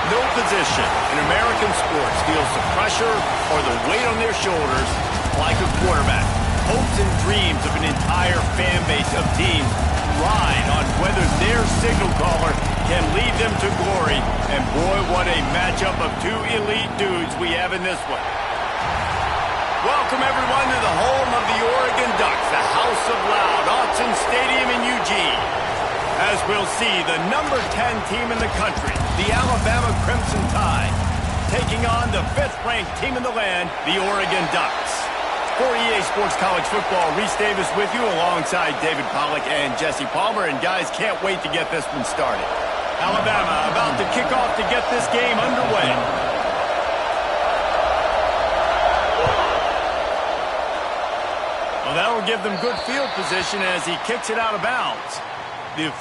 No position in American sports feels the pressure or the weight on their shoulders like a quarterback. Hopes and dreams of an entire fan base of teams ride on whether their signal caller can lead them to glory. And boy, what a matchup of two elite dudes we have in this one. Welcome, everyone, to the home of the Oregon Ducks, the House of Loud, Autzen Stadium in Eugene. As we'll see, the number 10 team in the country, the Alabama Crimson Tide, taking on the 5th-ranked team in the land, the Oregon Ducks. For EA Sports College Football, Reese Davis with you alongside David Pollack and Jesse Palmer. And guys, can't wait to get this one started. Alabama about to kick off to get this game underway. Well, that'll give them good field position as he kicks it out of bounds. The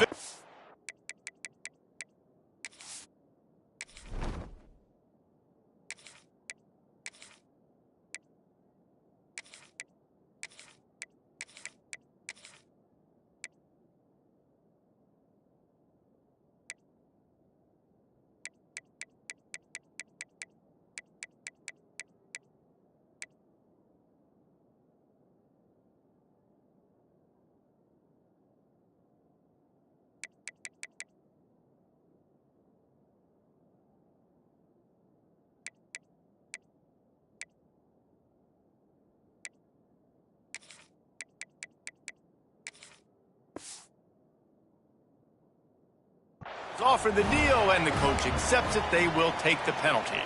Offer the deal, and the coach accepts it. They will take the penalty.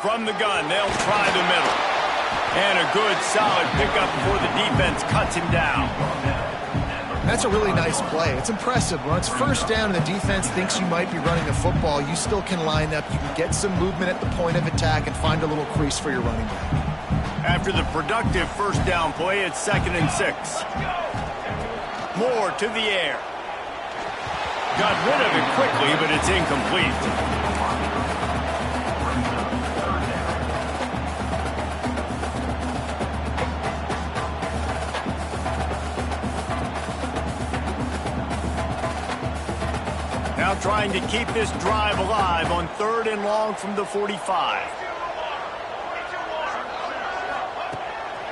From the gun, they'll try the middle. And a good, solid pickup before the defense cuts him down. That's a really nice play. It's impressive. When it's first down and the defense thinks you might be running the football, you still can line up. You can get some movement at the point of attack and find a little crease for your running back. After the productive first down play, it's 2nd and 6. Moore to the air. Got rid of it quickly, but it's incomplete. Now trying to keep this drive alive on 3rd and long from the 45.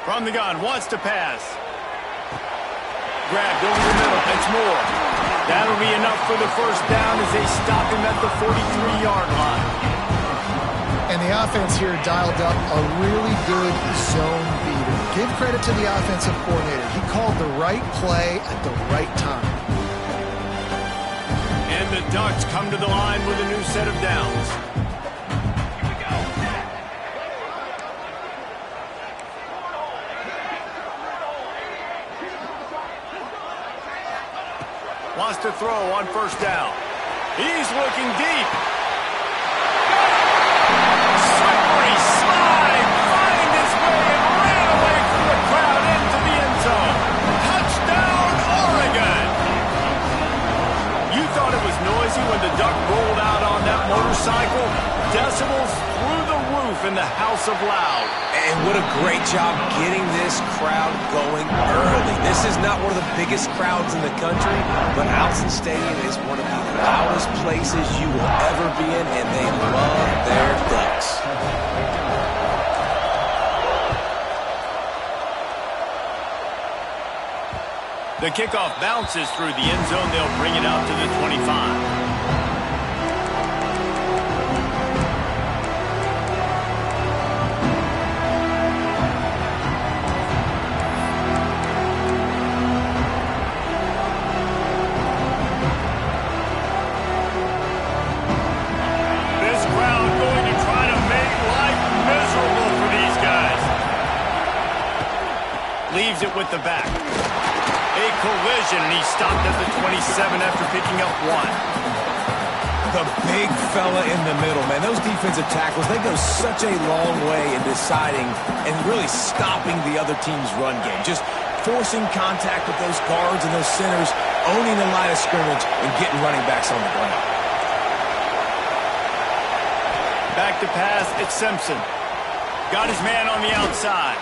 From the gun, wants to pass. Grabbed over the middle, it's Moore. That'll be enough for the first down as they stop him at the 43-yard line. And the offense here dialed up a really good zone beater. Give credit to the offensive coordinator. He called the right play at the right time. And the Ducks come to the line with a new set of downs. Wants to throw on first down. He's looking deep. Slippery slide, finding his way and ran away from the crowd into the end zone. Touchdown, Oregon! You thought it was noisy when the Duck rolled out on that motorcycle? Decibels through the roof in the House of Loud. And what a great job getting this crowd going early. This is not one of the biggest crowds in the country, but Alson Stadium is one of the loudest places you will ever be in, and they love their Ducks. The kickoff bounces through the end zone. They'll bring it out to the 25. Leaves it with the back. A collision, and he stopped at the 27 after picking up 1. The big fella in the middle, man. Those defensive tackles, they go such a long way in deciding and really stopping the other team's run game. Just forcing contact with those guards and those centers, owning the line of scrimmage, and getting running backs on the ground. Back to pass, it's Simpson. Got his man on the outside.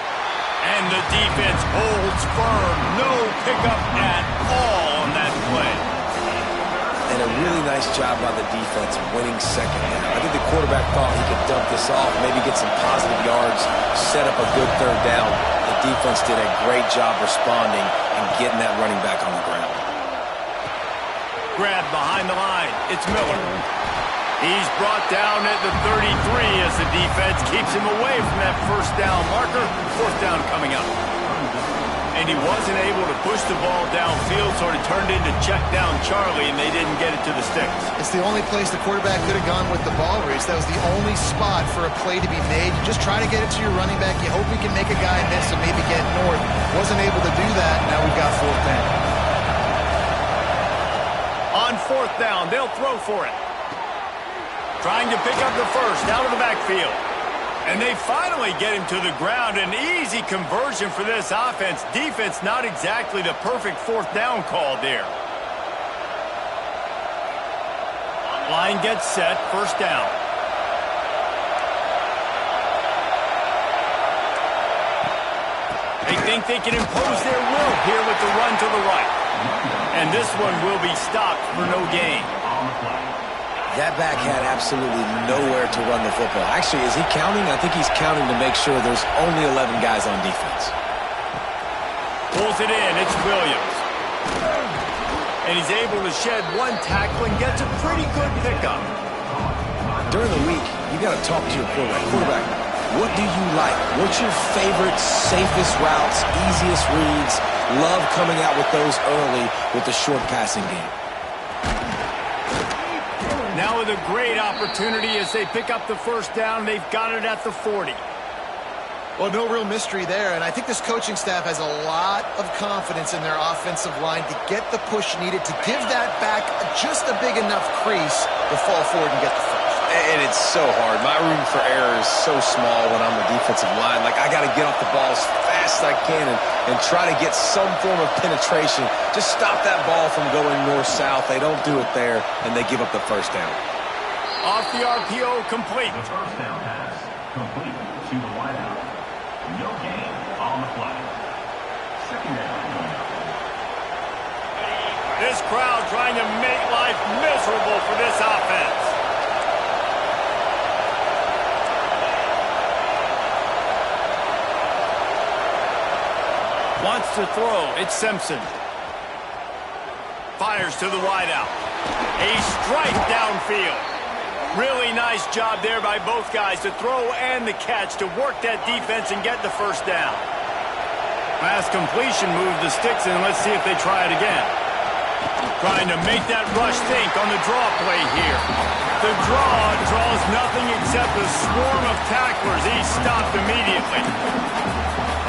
And the defense holds firm. No pickup at all on that play. And a really nice job by the defense winning second down. I think the quarterback thought he could dump this off, maybe get some positive yards, set up a good 3rd down. The defense did a great job responding and getting that running back on the ground. Grab behind the line. It's Miller. He's brought down at the 33 as the defense keeps him away from that first down marker. 4th down coming up. And he wasn't able to push the ball downfield, sort of turned into check down Charlie, and they didn't get it to the sticks. It's the only place the quarterback could have gone with the ball, Reese. That was the only spot for a play to be made. You just try to get it to your running back. You hope he can make a guy miss and maybe get north. Wasn't able to do that. Now we've got 4th down. On 4th down, they'll throw for it. Trying to pick up the first out of the backfield. And they finally get him to the ground. An easy conversion for this offense. Defense not exactly the perfect 4th down call there. Line gets set, 1st down. They think they can impose their will here with the run to the right. And this one will be stopped for no gain. That back had absolutely nowhere to run the football. Actually, is he counting? I think he's counting to make sure there's only 11 guys on defense. Pulls it in. It's Williams. And he's able to shed one tackle and gets a pretty good pickup. During the week, you got to talk to your quarterback. Quarterback, what do you like? What's your favorite, safest routes, easiest reads? Love coming out with those early with the short passing game. Now with a great opportunity as they pick up the first down. They've got it at the 40. Well, no real mystery there, and I think this coaching staff has a lot of confidence in their offensive line to get the push needed to give that back just a big enough crease to fall forward and get the first. And it's so hard. My room for error is so small when I'm the defensive line. Like, I got to get off the ball as fast as I can and try to get some form of penetration. Just stop that ball from going north-south. They don't do it there, and they give up the first down. Off the RPO, complete. The first down pass, complete to the wideout. No gain on the play. Second down. This crowd trying to make life miserable for this offense. Wants to throw. It's Simpson. Fires to the wideout. A strike downfield. Really nice job there by both guys to throw and the catch to work that defense and get the first down. Pass completion, move the sticks, and let's see if they try it again. Trying to make that rush think on the draw play here. The draw draws nothing except a swarm of tacklers. He's stopped immediately.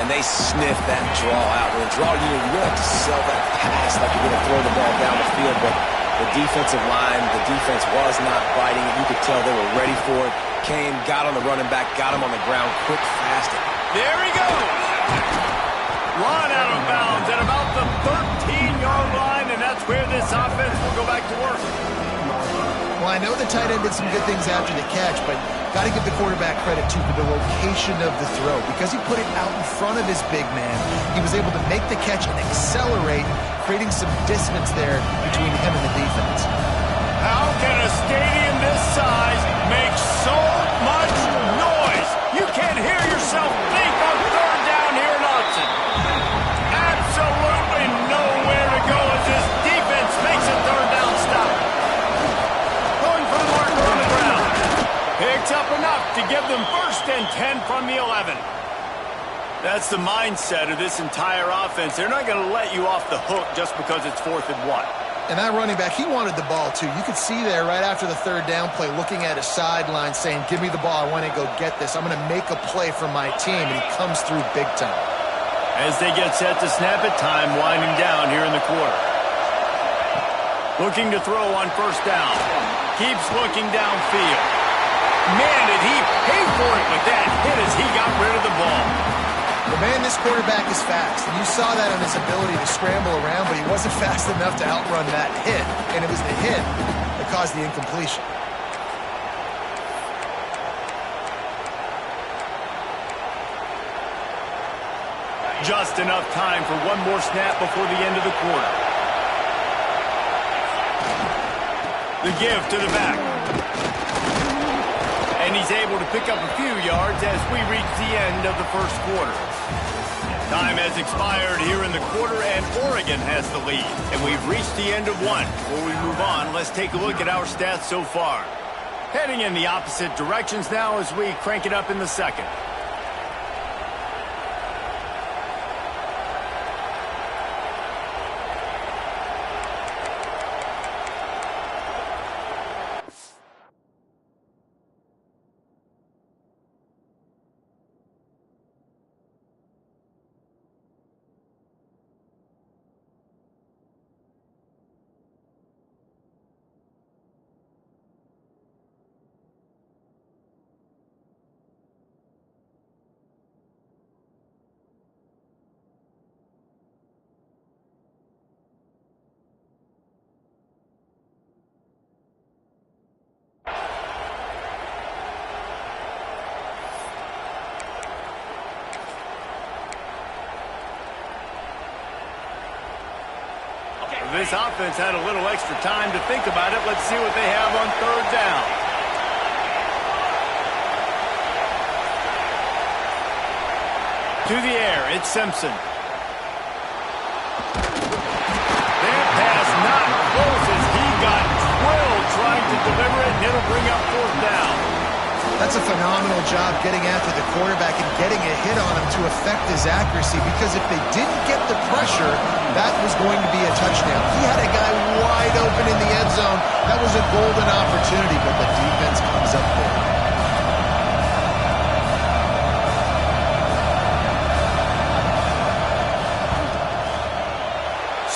And they sniff that draw out. With a draw unit, you really have to sell that pass like you're going to throw the ball down the field, but the defensive line, the defense was not biting it. You could tell they were ready for it. Came, got on the running back, got him on the ground quick, fast. There he goes. Run out of bounds at about the 13-yard line, and that's where this offense will go back to work. Well, I know the tight end did some good things after the catch, but got to give the quarterback credit, too, for the location of the throw. Because he put it out in front of his big man, he was able to make the catch and accelerate, creating some distance there between him and the defense. How can a stadium this size make so much noise? You can't hear yourself think on third down here in Austin. Absolutely nowhere to go as this defense makes a third down stop. Going for the marker on the ground. Picks up enough to give them first and 10 from the 11. That's the mindset of this entire offense. They're not going to let you off the hook just because it's 4th and 1. And that running back, he wanted the ball, too. You could see there right after the third down play looking at his sideline saying, give me the ball. I want to go get this. I'm going to make a play for my team. And he comes through big time. As they get set to snap it, time winding down here in the quarter. Looking to throw on first down. Keeps looking downfield. Man, did he pay for it with that hit as he got rid of the ball. Well, man, this quarterback is fast. And you saw that on his ability to scramble around, but he wasn't fast enough to outrun that hit. And it was the hit that caused the incompletion. Just enough time for one more snap before the end of the quarter. The give to the back. And he's able to pick up a few yards as we reach the end of the first quarter. Time has expired here in the quarter, and Oregon has the lead. And we've reached the end of one. Before we move on, let's take a look at our stats so far. Heading in the opposite directions now as we crank it up in the second. This offense had a little extra time to think about it. Let's see what they have on third down. To the air, it's Simpson. That's a phenomenal job getting after the quarterback and getting a hit on him to affect his accuracy, because if they didn't get the pressure, that was going to be a touchdown. He had a guy wide open in the end zone. That was a golden opportunity, but the defense comes up there.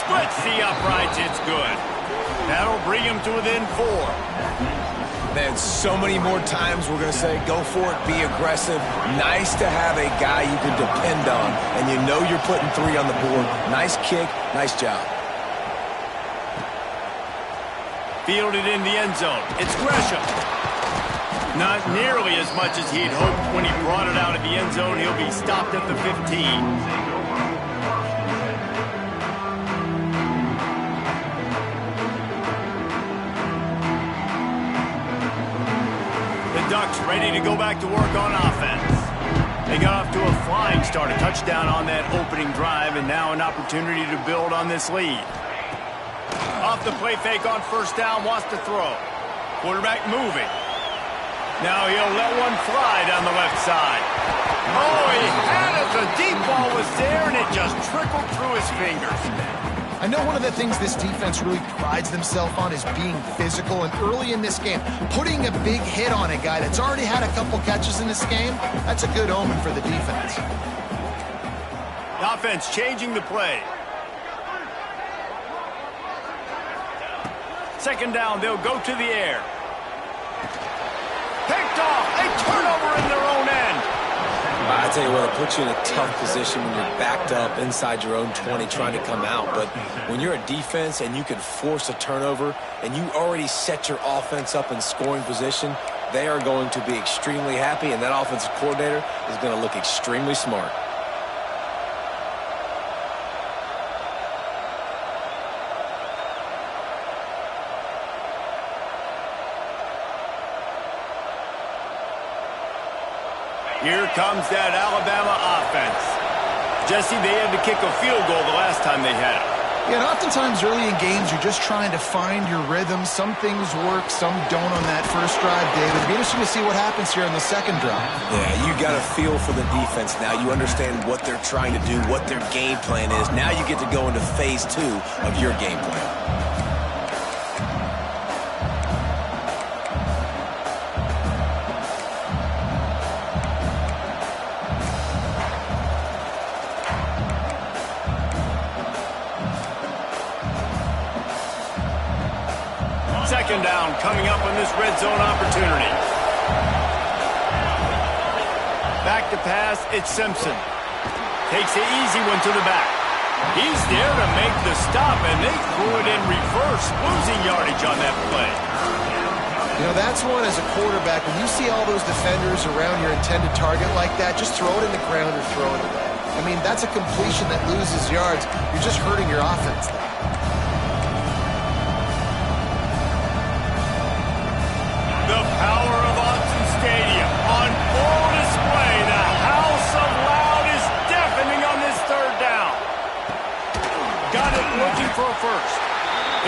Splits the uprights. It's good. That'll bring him to within 4. Man, so many more times we're going to say, go for it, be aggressive. Nice to have a guy you can depend on, and you know you're putting 3 on the board. Nice kick, nice job. Fielded in the end zone. It's Gresham. Not nearly as much as he'd hoped when he brought it out of the end zone. He'll be stopped at the 15. Ducks ready to go back to work on offense. They got off to a flying start, a touchdown on that opening drive, and now an opportunity to build on this lead. Off the play fake on first down, wants to throw. Quarterback moving. Now he'll let one fly down the left side. Oh, he had it. The deep ball was there, and it just trickled through his fingers. I know one of the things this defense really prides themselves on is being physical, and early in this game, putting a big hit on a guy that's already had a couple catches in this game, that's a good omen for the defense. The offense changing the play. Second down, they'll go to the air. Picked off, a turnover in their own end. I tell you what, it puts you in a tough position when you're backed up inside your own 20 trying to come out. But when you're a defense and you can force a turnover and you already set your offense up in scoring position, they are going to be extremely happy, and that offensive coordinator is going to look extremely smart. Here comes that Alabama offense. Jesse, they had to kick a field goal the last time they had it. Yeah, and oftentimes early in games, you're just trying to find your rhythm. Some things work, some don't on that first drive, David. It'll be interesting to see what happens here on the second drive. Yeah, you got a feel for the defense now. You understand what they're trying to do, what their game plan is. Now you get to go into phase 2 of your game plan. Second down coming up on this red zone opportunity. Back to pass, it's Simpson. Takes an easy one to the back. He's there to make the stop, and they threw it in reverse, losing yardage on that play. You know, that's one as a quarterback. When you see all those defenders around your intended target like that, just throw it in the ground or throw it away. I mean, that's a completion that loses yards. You're just hurting your offense there. The power of Autzen Stadium on full display. The house of loud is deafening on this third down. Got it looking for a first.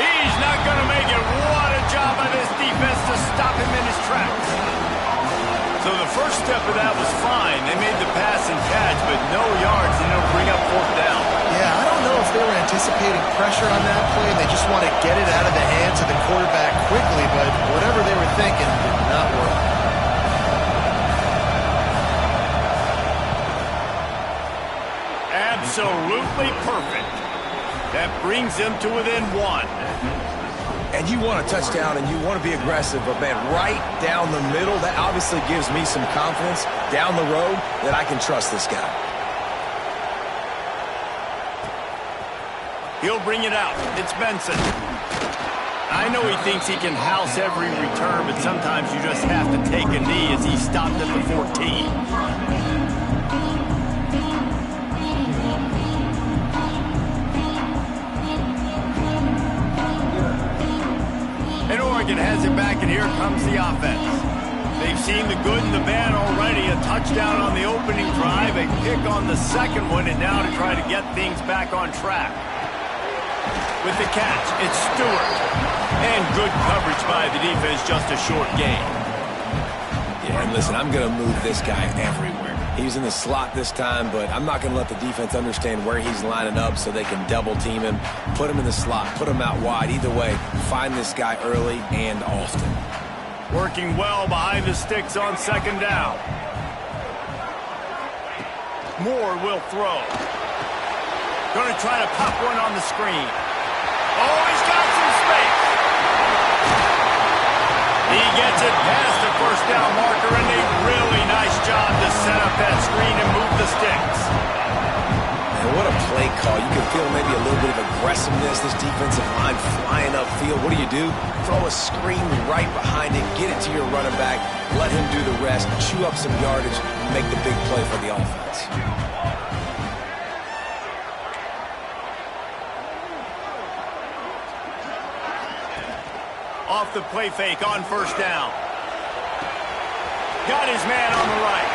He's not going to make it. What a job by this defense to stop him in his tracks. So the first step of that was fine. They made the pass and catch, but no yards, and it'll bring up fourth down. Yeah, I don't know if they were anticipating pressure on that play and they just want to get it out of the hands of the quarterback quickly, but whatever they were thinking did not work. Absolutely perfect. That brings them to within 1. And you want a touchdown and you want to be aggressive, but man, right down the middle, that obviously gives me some confidence down the road that I can trust this guy. He'll bring it out. It's Benson. I know he thinks he can house every return, but sometimes you just have to take a knee as he stopped at the 14. And Oregon has it back, and here comes the offense. They've seen the good and the bad already. A touchdown on the opening drive, a pick on the second one, and now to try to get things back on track. With the catch, it's Stewart. And good coverage by the defense, just a short gain. Yeah, and listen, I'm going to move this guy everywhere. He's in the slot this time, but I'm not going to let the defense understand where he's lining up so they can double team him, put him in the slot, put him out wide. Either way, find this guy early and often. Working well behind the sticks on second down. Moore will throw. Going to try to pop one on the screen. Oh, he's got some space. He gets it past the first down marker, and a really nice job to set up that screen and move the sticks. Man, what a play call. You can feel maybe a little bit of aggressiveness, this defensive line flying upfield. What do? Throw a screen right behind it, get it to your running back, let him do the rest, chew up some yardage, and make the big play for the offense. Off the play fake on first down. Got his man on the right.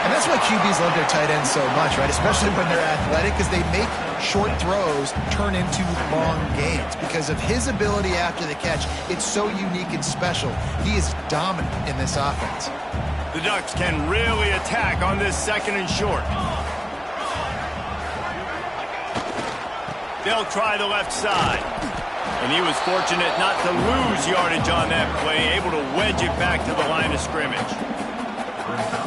And that's why QBs love their tight ends so much, right? Especially when they're athletic, because they make short throws turn into long gains. Because of his ability after the catch, it's so unique and special. He is dominant in this offense. The Ducks can really attack on this second and short. They'll try the left side. And he was fortunate not to lose yardage on that play, able to wedge it back to the line of scrimmage.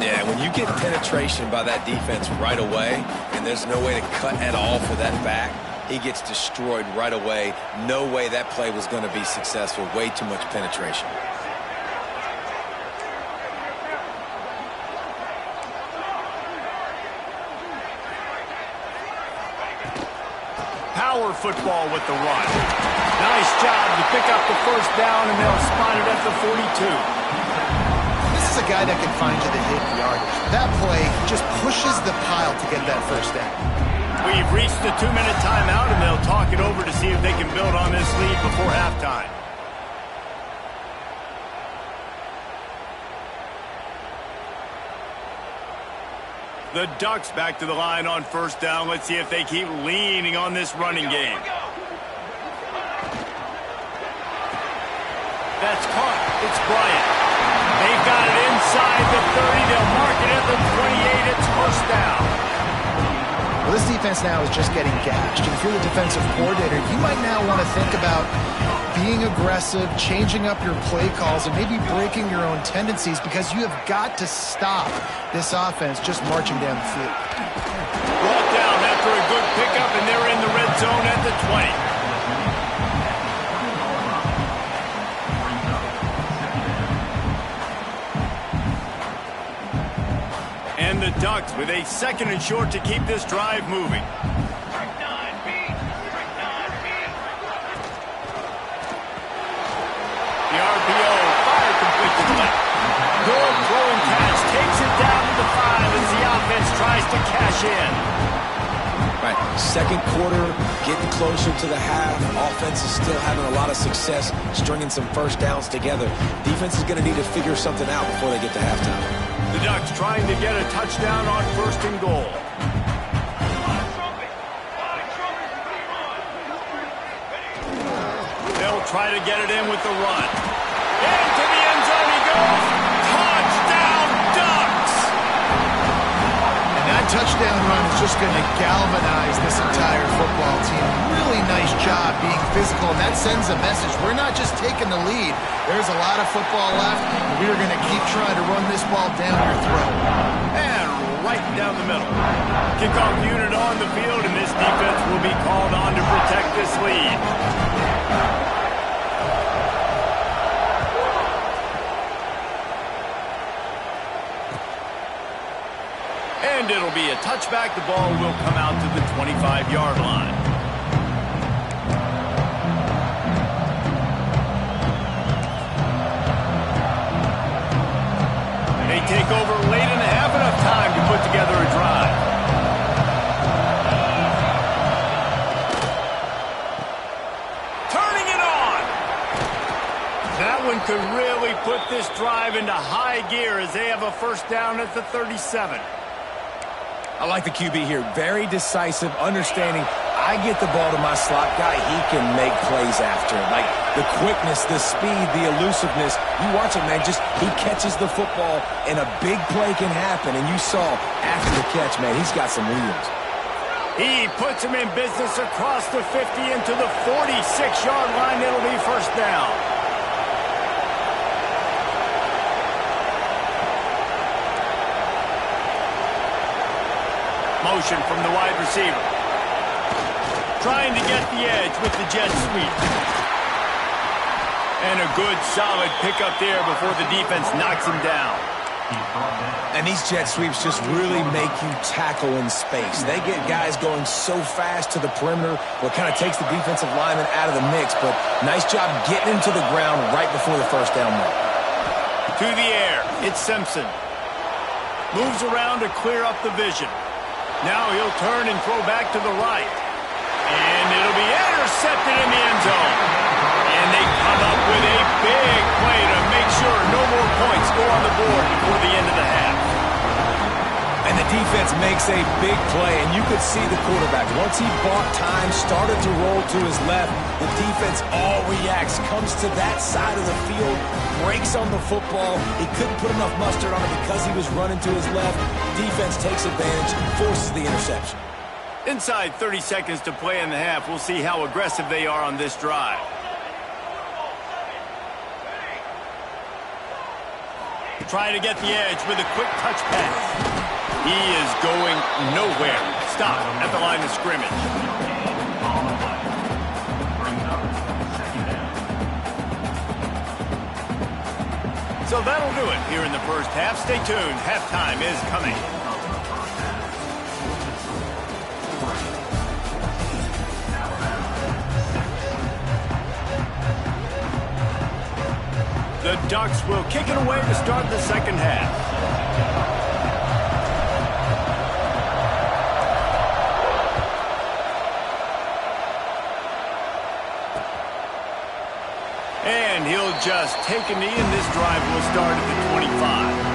Yeah, when you get penetration by that defense right away, and there's no way to cut at all for that back, he gets destroyed right away. No way that play was going to be successful. Way too much penetration. Power football with the run. Nice job to pick up the first down, and they'll spot it at the 42. This is a guy that can find you the hidden yardage. That play just pushes the pile to get that first down. We've reached the 2-minute timeout, and they'll talk it over to see if they can build on this lead before halftime. The Ducks back to the line on first down. Let's see if they keep leaning on this running game. That's caught. It's Bryant. They've got it inside the 30. They'll mark it at the 28. It's first down. Well, this defense now is just getting gashed. And if you're the defensive coordinator, you might now want to think about being aggressive, changing up your play calls, and maybe breaking your own tendencies, because you have got to stop this offense just marching down the field. Brought down after a good pickup, and they're in the red zone at the 20. And the Ducks with a second and short to keep this drive moving. The RPO, fire complete to the left. Good throw and catch, takes it down to the 5 as the offense tries to cash in. Right, second quarter, getting closer to the half. Offense is still having a lot of success stringing some first downs together. Defense is going to need to figure something out before they get to halftime. The Ducks trying to get a touchdown on first and goal. They'll try to get it in with the run. Into the end zone he goes. Touchdown, Ducks! And that touchdown run is just going to galvanize this entire football team. Really nice job being physical, and that sends a message. We're not just taking the lead. There's a lot of football left, and we are going to keep trying to run this ball down your throat. And right down the middle. Kickoff unit on the field, and this defense will be called on to protect this lead. And it'll be a touchback. The ball will come out to the 25-yard line. They take over late in the half, enough time to put together a drive. Turning it on. That one could really put this drive into high gear as they have a first down at the 37. I like the QB here. Very decisive, understanding. I get the ball to my slot guy, he can make plays after it. Like the quickness, the speed, the elusiveness. You watch him, man, just he catches the football and a big play can happen. And you saw after the catch, man, he's got some wheels. He puts him in business across the 50 into the 46-yard line. It'll be first down. Motion from the wide receiver. Trying to get the edge with the jet sweep. And a good, solid pickup there before the defense knocks him down. And these jet sweeps just really make you tackle in space. They get guys going so fast to the perimeter, what kind of takes the defensive lineman out of the mix. But nice job getting into the ground right before the first down mark. To the air, it's Simpson. Moves around to clear up the vision. Now he'll turn and throw back to the right. And it'll be intercepted in the end zone. And they come up with a big play to make sure no more points go on the board before the end of the half. And the defense makes a big play, and you could see the quarterback. Once he bought time, started to roll to his left, the defense all reacts, comes to that side of the field, breaks on the football. He couldn't put enough mustard on it because he was running to his left. The defense takes advantage, forces the interception. Inside 30 seconds to play in the half, we'll see how aggressive they are on this drive. Trying to get the edge with a quick touch pass. He is going nowhere. Stop at the line of scrimmage. So that'll do it here in the first half. Stay tuned. Halftime is coming. The Ducks will kick it away to start the second half. And he'll just take a knee, and this drive will start at the 25.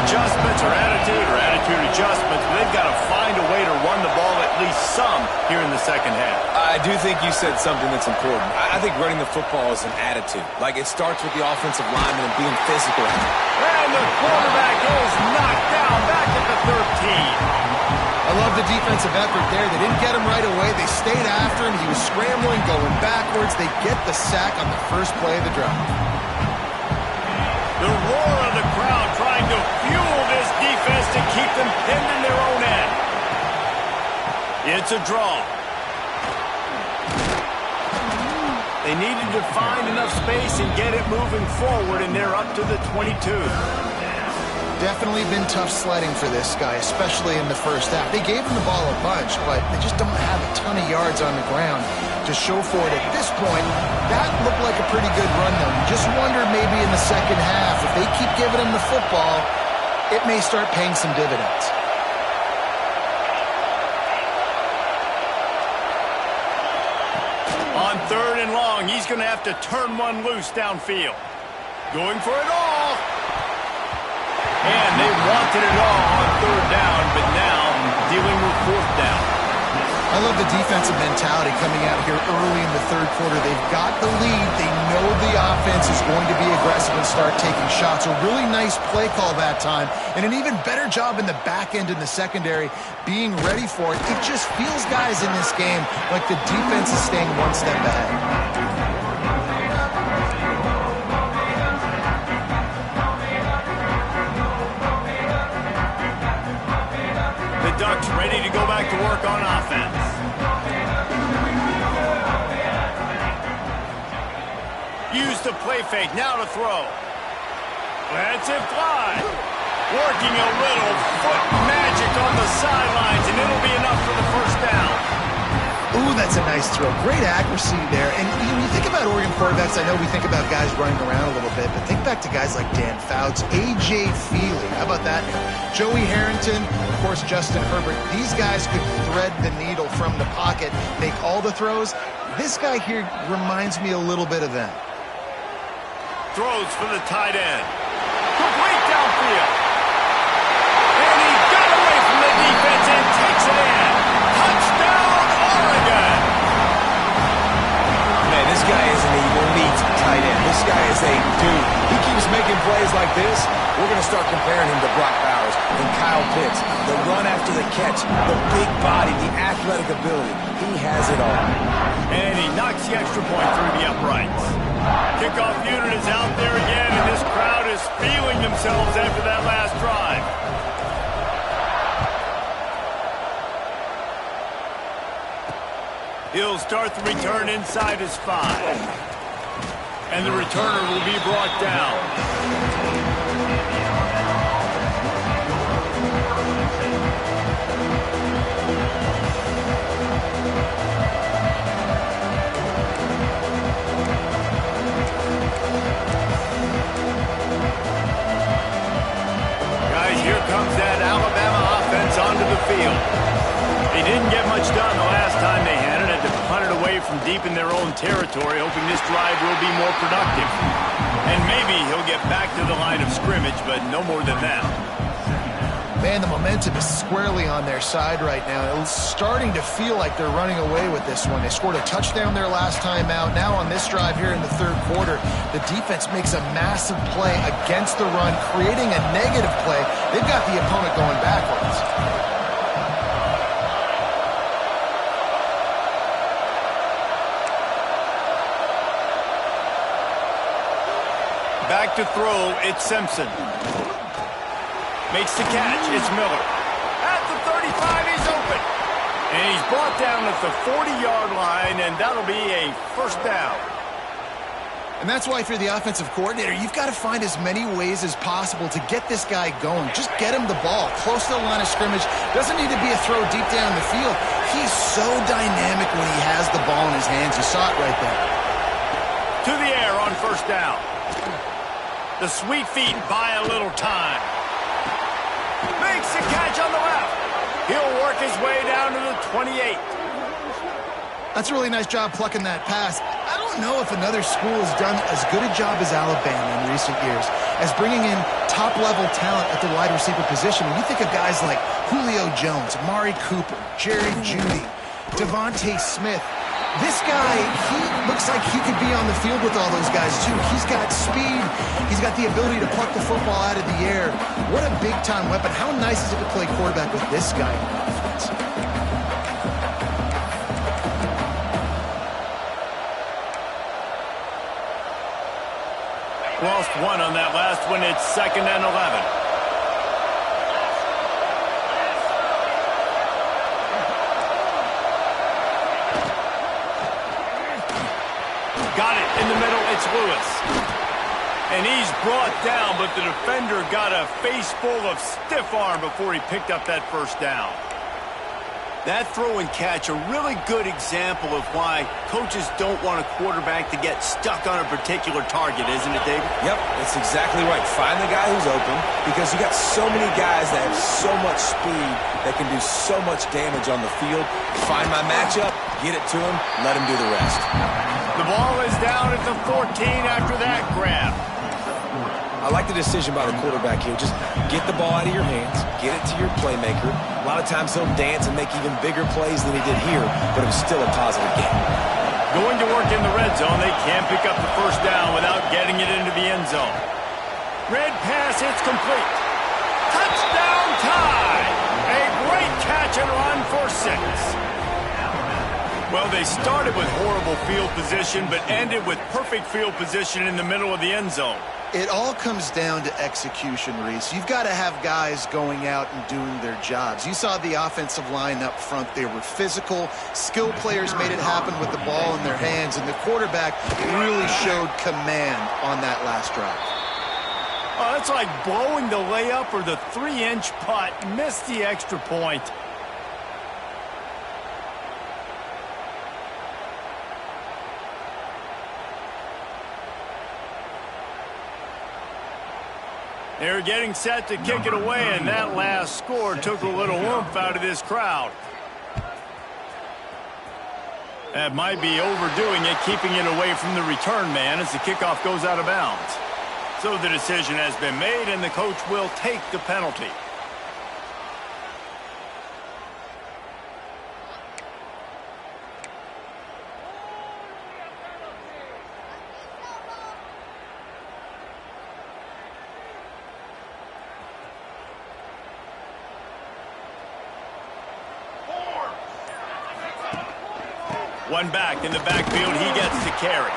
Adjustments or attitude adjustments. They've got to find a way to run the ball at least some here in the second half. I do think you said something that's important. I think running the football is an attitude. Like it starts with the offensive lineman and being physical. And the quarterback is knocked down back at the 13. I love the defensive effort there. They didn't get him right away. They stayed after him. He was scrambling, going backwards. They get the sack on the first play of the drive. The roar of the crowd trying to fuel this defense to keep them pinned in their own end. It's a draw. They needed to find enough space and get it moving forward, and they're up to the 22. Definitely been tough sledding for this guy, especially in the first half. They gave him the ball a bunch, but they just don't have a ton of yards on the ground to show for it at this point. That looked like a pretty good run, though. You just wonder maybe in the second half, if they keep giving him the football, it may start paying some dividends. On 3rd and long, he's going to have to turn one loose downfield. Going for it all. And they wanted it all on 3rd down, but now dealing with 4th down. I love the defensive mentality coming out here early in the 3rd quarter. They've got the lead. They know the offense is going to be aggressive and start taking shots. A really nice play call that time, and an even better job in the back end in the secondary being ready for it. It just feels, guys, in this game like the defense is staying one step ahead. Ducks ready to go back to work on offense. Use the play fake, now to throw. Lets it fly. Working a little foot magic on the sidelines, and it'll be enough for the first down. Ooh, that's a nice throw. Great accuracy there. And when you think about Oregon quarterbacks, I know we think about guys running around a little bit, but think back to guys like Dan Fouts, A.J. Feely. How about that name? Joey Harrington, of course, Justin Herbert. These guys could thread the needle from the pocket, make all the throws. This guy here reminds me a little bit of them. Throws for the tight end. Complete downfield. And he got away from the defense and takes it in. Touchdown, Oregon. Man, this guy is an elite tight end. This guy is a dude. He keeps making plays like this. We're going to start comparing him to Brock Bowers and Kyle Pitts. The run after the catch, the big body, the athletic ability. He has it all. And he knocks the extra point through the uprights. Kickoff unit is out there again, and this crowd is feeling themselves after that last drive. He'll start the return inside his 5. And the returner will be brought down. Here comes that Alabama offense onto the field. They didn't get much done the last time they had it. Had to punt it away from deep in their own territory, hoping this drive will be more productive. And maybe he'll get back to the line of scrimmage, but no more than that. Man, the momentum is squarely on their side right now. It's starting to feel like they're running away with this one. They scored a touchdown their last time out. Now on this drive here in the third quarter, the defense makes a massive play against the run, creating a negative play. They've got the opponent going backwards. Back to throw, it's Simpson. Makes the catch, it's Miller. At the 35, he's open. And he's brought down at the 40-yard line, and that'll be a first down. And that's why if you're the offensive coordinator, you've got to find as many ways as possible to get this guy going. Just get him the ball close to the line of scrimmage. Doesn't need to be a throw deep down the field. He's so dynamic when he has the ball in his hands. You saw it right there. To the air on first down. The sweet feet buy a little time. Makes the catch on the left. He'll work his way down to the 28. That's a really nice job plucking that pass. I don't know if another school has done as good a job as Alabama in recent years as bringing in top-level talent at the wide receiver position. When you think of guys like Julio Jones, Amari Cooper, Jerry Jeudy, Devontae Smith, this guy, he looks like he could be on the field with all those guys, too. He's got speed. He's got the ability to pluck the football out of the air. What a big-time weapon. How nice is it to play quarterback with this guy on offense? Lost one on that last one. It's 2nd and 11. Got it in the middle, it's Lewis. And he's brought down, but the defender got a face full of stiff arm before he picked up that first down. That throw and catch, a really good example of why coaches don't want a quarterback to get stuck on a particular target, isn't it, David? Yep, that's exactly right. Find the guy who's open, because you got so many guys that have so much speed that can do so much damage on the field. Find my matchup, get it to him, let him do the rest. The ball is down at the 14 after that grab. I like the decision by the quarterback here. Just get the ball out of your hands, get it to your playmaker. A lot of times he'll dance and make even bigger plays than he did here, but it was still a positive game. Going to work in the red zone, they can't pick up the first down without getting it into the end zone. Red pass, it's complete. Touchdown tie! A great catch and run for 6. Well, they started with horrible field position, but ended with perfect field position in the middle of the end zone. It all comes down to execution, Reese. You've got to have guys going out and doing their jobs. You saw the offensive line up front. They were physical. Skilled players made it happen with the ball in their hands, and the quarterback really showed command on that last drive. Oh, that's like blowing the layup or the 3-inch putt. Missed the extra point. They're getting set to kick it away, and that last score took a little oomph out of this crowd. That might be overdoing it, keeping it away from the return man as the kickoff goes out of bounds. So the decision has been made, and the coach will take the penalty. One back in the backfield, he gets to carry.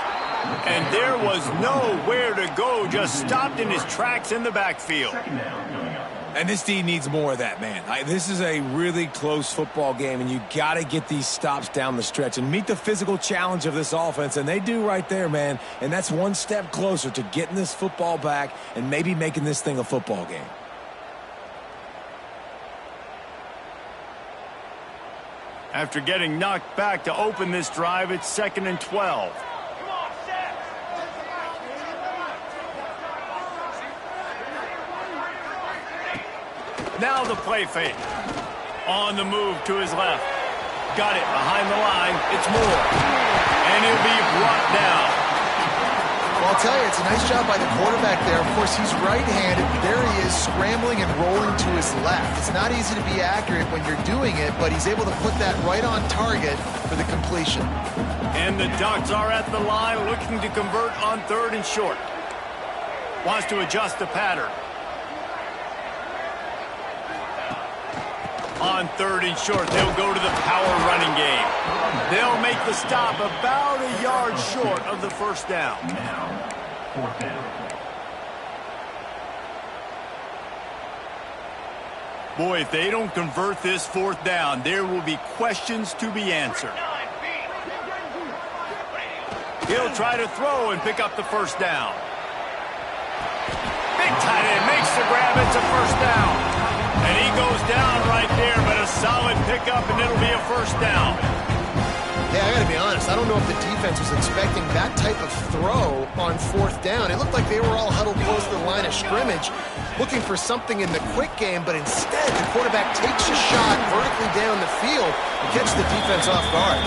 And there was nowhere to go, just stopped in his tracks in the backfield. And this D needs more of that, man. This is a really close football game, and you got to get these stops down the stretch and meet the physical challenge of this offense, and they do right there, man. And that's one step closer to getting this football back and maybe making this thing a football game. After getting knocked back to open this drive, it's 2nd and 12. Now the play fake. On the move to his left. Got it behind the line. It's Moore. And he'll be brought down. Well, I'll tell you, it's a nice job by the quarterback there. Of course, he's right-handed. There he is, scrambling and rolling to his left. It's not easy to be accurate when you're doing it, but he's able to put that right on target for the completion. And the Ducks are at the line looking to convert on 3rd and short. Wants to adjust the pattern. On 3rd and short, they'll go to the power running game. They'll make the stop about a yard short of the first down. Now, 4th down. Boy, if they don't convert this 4th down, there will be questions to be answered. He'll try to throw and pick up the first down. Big tight end makes the grab. It's a first down. And he goes down right there, but a solid pickup, and it'll be a first down. Yeah, I got to be honest. I don't know if the defense was expecting that type of throw on 4th down. It looked like they were all huddled close to the line of scrimmage, looking for something in the quick game, but instead the quarterback takes a shot vertically down the field and catches the defense off guard.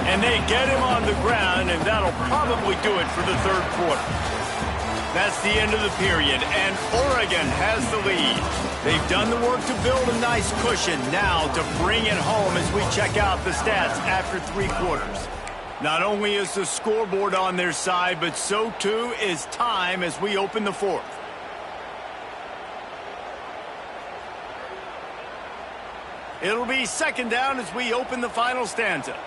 And they get him on the ground, and that'll probably do it for the 3rd quarter. That's the end of the period, and Oregon has the lead. They've done the work to build a nice cushion. Now to bring it home as we check out the stats after 3 quarters. Not only is the scoreboard on their side, but so too is time as we open the 4th. It'll be 2nd down as we open the final stanza.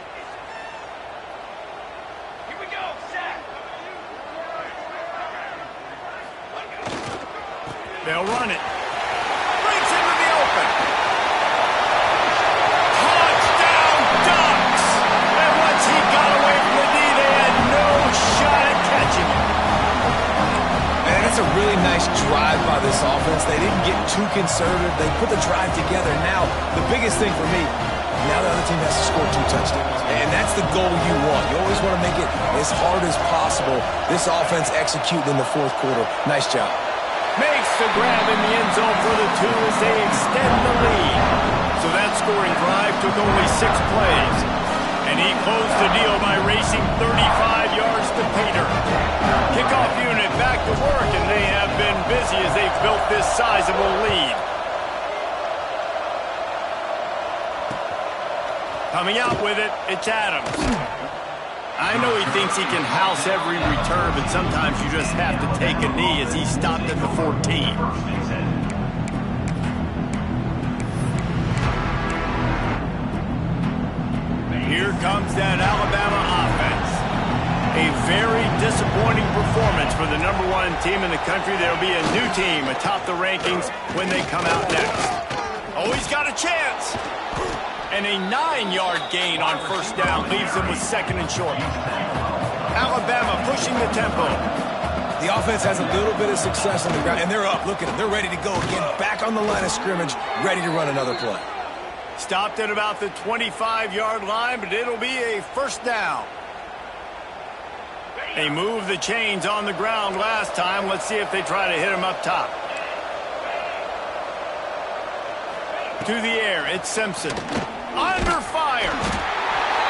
They'll run it. Breaks into the open. Touchdown, Ducks! And once he got away from the knee, they had no shot at catching him. And it's a really nice drive by this offense. They didn't get too conservative. They put the drive together. Now, the biggest thing for me, now the other team has to score 2 touchdowns. And that's the goal you want. You always want to make it as hard as possible. This offense executing in the 4th quarter. Nice job. Makes the grab in the end zone for the 2 as they extend the lead. So that scoring drive took only 6 plays. And he closed the deal by racing 35 yards to pay dirt. Kickoff unit back to work, and they have been busy as they've built this sizable lead. Coming out with it, it's Adams. I know he thinks he can house every return, but sometimes you just have to take a knee as he stopped at the 14. Here comes that Alabama offense. A very disappointing performance for the #1 team in the country. There'll be a new team atop the rankings when they come out next. Oh, he's got a chance. And a 9-yard gain on first down leaves them with 2nd and short. Alabama pushing the tempo. The offense has a little bit of success on the ground, and they're up. Look at them. They're ready to go again. Back on the line of scrimmage, ready to run another play. Stopped at about the 25-yard line, but it'll be a first down. They moved the chains on the ground last time. Let's see if they try to hit him up top. To the air, it's Simpson. Under fire.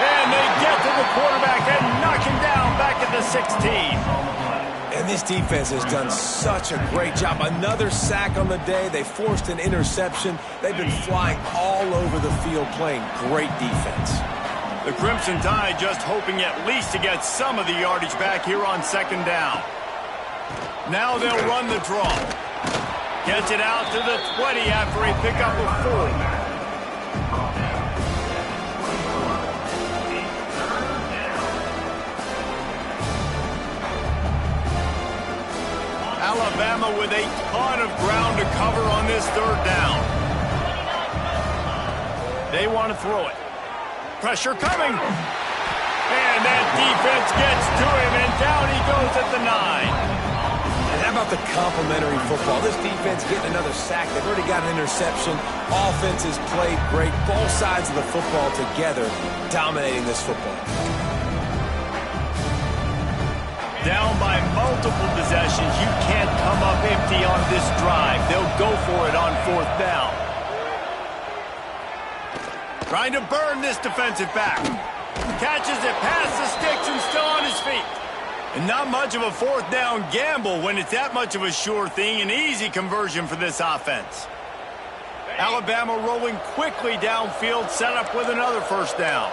And they get to the quarterback and knock him down back at the 16. And this defense has done such a great job. Another sack on the day. They forced an interception. They've been flying all over the field playing great defense. The Crimson Tide just hoping at least to get some of the yardage back here on second down. Now they'll run the draw. Gets it out to the 20 after a pickup of 4. Alabama with a ton of ground to cover on this third down. They want to throw it. Pressure coming. And that defense gets to him, and down he goes at the 9. And how about the complementary football? This defense getting another sack. They've already got an interception. Offense has played great. Both sides of the football together, dominating this football. Down by multiple possessions, you can't come up empty on this drive. They'll go for it on fourth down. Trying to burn this defensive back. Catches it past the sticks and still on his feet. And not much of a fourth down gamble when it's that much of a sure thing. An easy conversion for this offense. Alabama rolling quickly downfield, set up with another first down.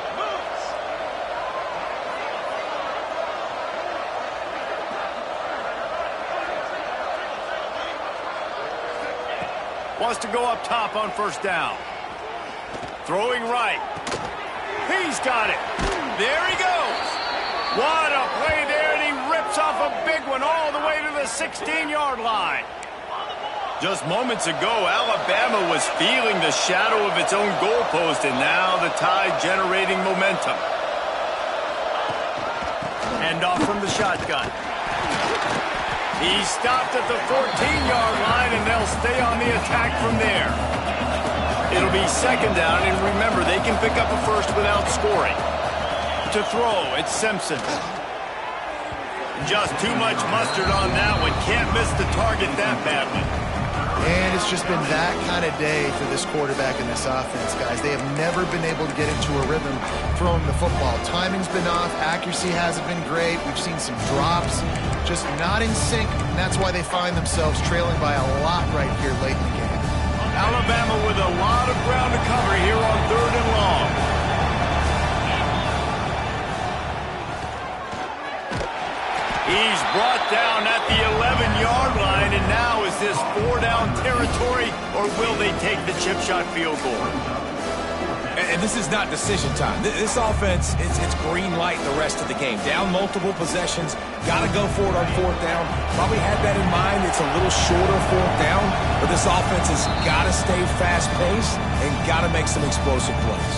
Wants to go up top on first down. Throwing right. He's got it. There he goes. What a play there, and he rips off a big one all the way to the 16-yard line. Just moments ago, Alabama was feeling the shadow of its own goalpost, and now the Tide generating momentum. Hand off from the shotgun. He's stopped at the 14-yard line, and they'll stay on the attack from there. It'll be second down, and remember, they can pick up a first without scoring. To throw, it's Simpson. Just too much mustard on that one. Can't miss the target that badly. And it's just been that kind of day for this quarterback and this offense, guys. They have never been able to get into a rhythm throwing the football. Timing's been off. Accuracy hasn't been great. We've seen some drops. Just not in sync, and that's why they find themselves trailing by a lot right here late in the game. Alabama with a lot of ground to cover here on third and long. He's brought down at the 11-yard line, and now is this 4-down territory, or will they take the chip shot field goal? And this is not decision time. This offense, it's green light the rest of the game. Down multiple possessions, got to go for it on fourth down. Probably had that in mind. It's a little shorter fourth down, but this offense has got to stay fast-paced and got to make some explosive plays.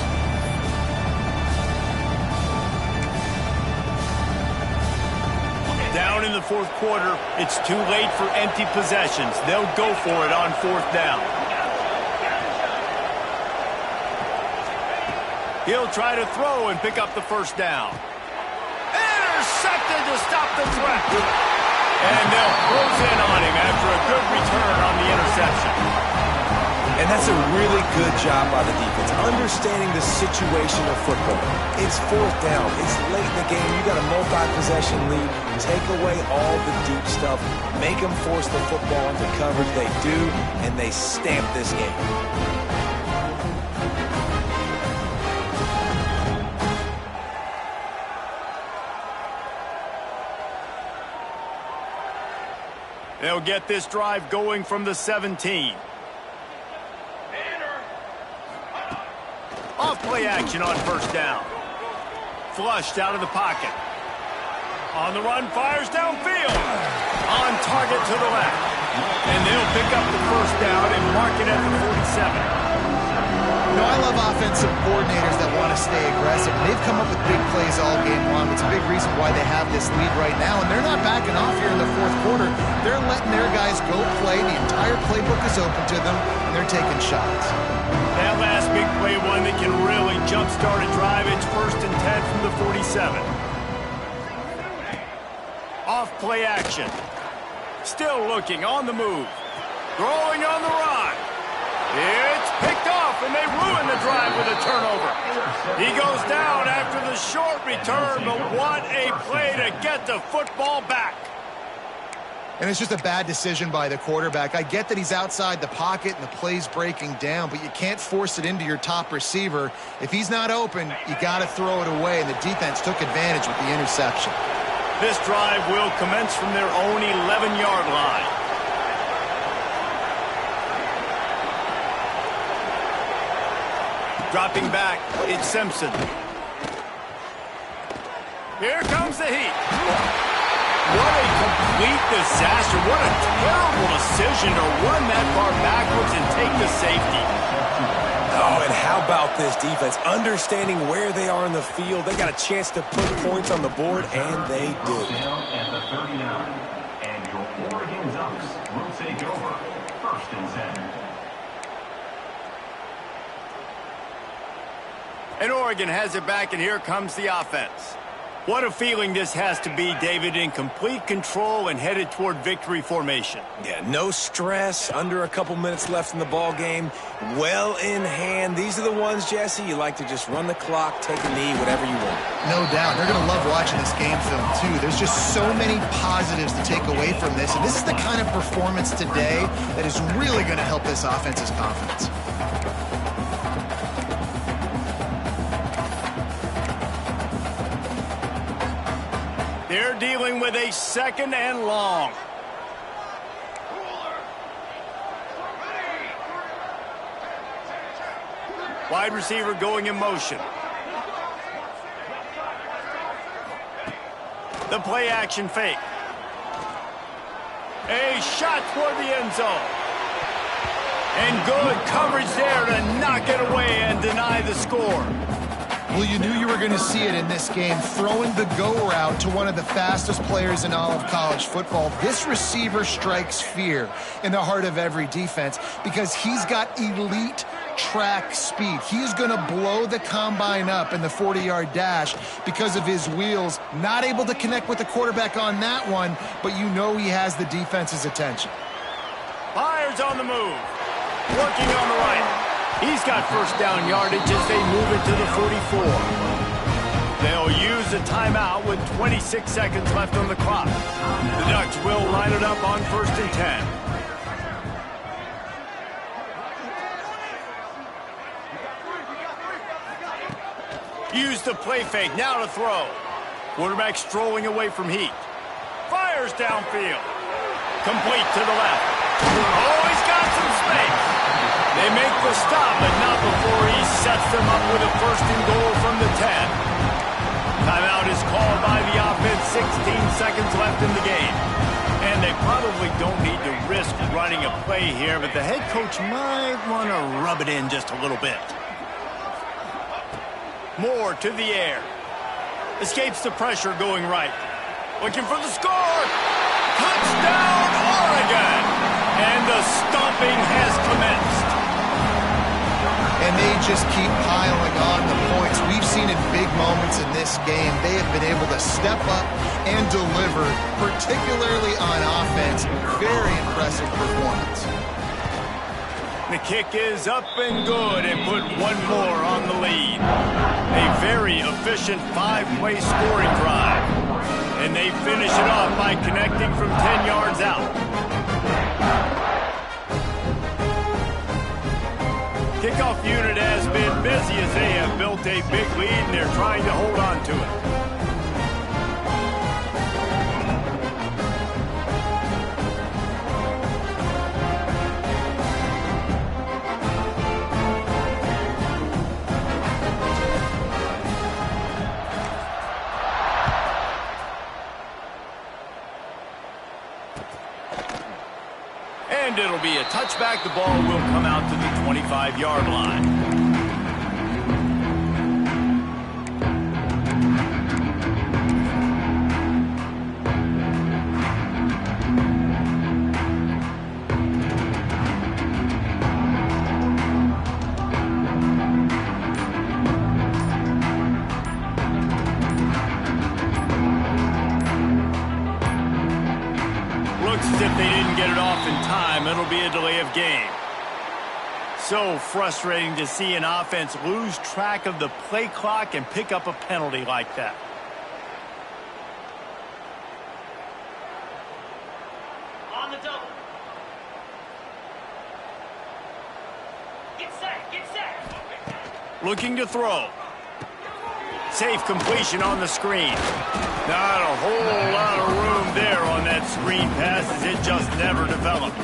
Down in the fourth quarter, it's too late for empty possessions. They'll go for it on fourth down. He'll try to throw and pick up the first down. Intercepted to stop the threat. And they'll close in on him after a good return on the interception. And that's a really good job by the defense, understanding the situation of football. It's fourth down. It's late in the game. You got a multi-possession lead. Take away all the deep stuff. Make them force the football into coverage. They do, and they stamp this game. They'll get this drive going from the 17. Off play action on first down. Flushed out of the pocket. On the run, fires downfield. On target to the left. And they'll pick up the first down and mark it at the 47. You know, I love offensive coordinators that want to stay aggressive. They've come up with big plays all game long. It's a big reason why they have this lead right now, and they're not backing off here in the fourth quarter. They're letting their guys go play. The entire playbook is open to them, and they're taking shots. That last big play, one that can really jumpstart a drive. It's 1st and 10 from the 47. Off play action. Still looking on the move. Throwing on the run. It's picked off and they ruin the drive with a turnover. He goes down after the short return, but what a play to get the football back. And it's just a bad decision by the quarterback. I get that he's outside the pocket and the play's breaking down, but you can't force it into your top receiver. If he's not open, you got to throw it away, and the defense took advantage with the interception. This drive will commence from their own 11-yard line. Dropping back, it's Simpson. Here comes the heat. What a complete disaster. What a terrible decision to run that far backwards and take the safety. Oh, and how about this defense? Understanding where they are in the field. They got a chance to put points on the board, and they do. Down at the 39. And your Oregon Ducks will take over. 1st and 10. And Oregon has it back, and here comes the offense. What a feeling this has to be, David, in complete control and headed toward victory formation. Yeah, no stress, under a couple minutes left in the ball game, well in hand. These are the ones, Jesse, you like to just run the clock, take a knee, whatever you want. No doubt. They're going to love watching this game film, too. There's just so many positives to take away from this, and this is the kind of performance today that is really going to help this offense's confidence. They're dealing with a 2nd and long. Wide receiver going in motion. The play action fake. A shot toward the end zone. And good coverage there to knock it away and deny the score. Well, you knew you were going to see it in this game, throwing the go route to one of the fastest players in all of college football. This receiver strikes fear in the heart of every defense because he's got elite track speed. He's going to blow the combine up in the 40-yard dash because of his wheels. Not able to connect with the quarterback on that one, but you know he has the defense's attention. Fires on the move. Working on the right. He's got 1st down yardage as they move it to the 44. They'll use a timeout with 26 seconds left on the clock. The Ducks will line it up on 1st and 10. Use the play fake, now to throw. Quarterback strolling away from heat. Fires downfield. Complete to the left. Oh, he's got some space. They make the stop, but not before he sets them up with a 1st and goal from the 10. Timeout is called by the offense, 16 seconds left in the game. And they probably don't need to risk running a play here, but the head coach might want to rub it in just a little bit. Moore to the air. Escapes the pressure going right. Looking for the score. Touchdown, Oregon! And the stomping has commenced. And they just keep piling on the points. We've seen in big moments in this game, they have been able to step up and deliver, particularly on offense. Very impressive performance. The kick is up and good and put one more on the lead. A very efficient 5-play scoring drive. And they finish it off by connecting from 10 yards out. Kickoff unit has been busy as they have built a big lead and they're trying to hold on to it. And it'll be a touchback. The ball will come out to the 25-yard line. Looks as if they didn't get it off in time. It'll be a delay of game. so frustrating to see an offense lose track of the play clock and pick up a penalty like that. On the double. Get set, get set. Looking to throw. Safe completion on the screen. Not a whole lot of room there on that screen pass as it just never developed.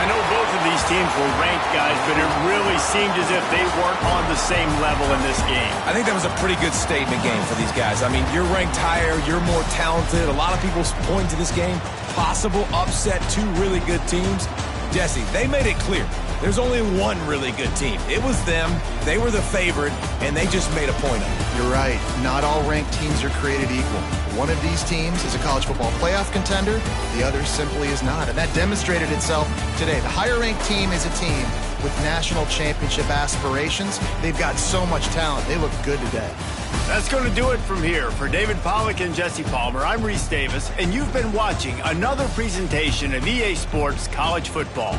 I know both of these teams were ranked, guys, but it really seemed as if they weren't on the same level in this game. I think that was a pretty good statement game for these guys. I mean, you're ranked higher, you're more talented. A lot of people point to this game, possible upset, two really good teams. Jesse, they made it clear. There's only one really good team. It was them. They were the favorite, and they just made a point of it. You're right. Not all ranked teams are created equal. One of these teams is a college football playoff contender. The other simply is not. And that demonstrated itself today. The higher-ranked team is a team with national championship aspirations. They've got so much talent. They look good today. That's going to do it from here. For David Pollack and Jesse Palmer, I'm Reese Davis, and you've been watching another presentation of EA Sports College Football.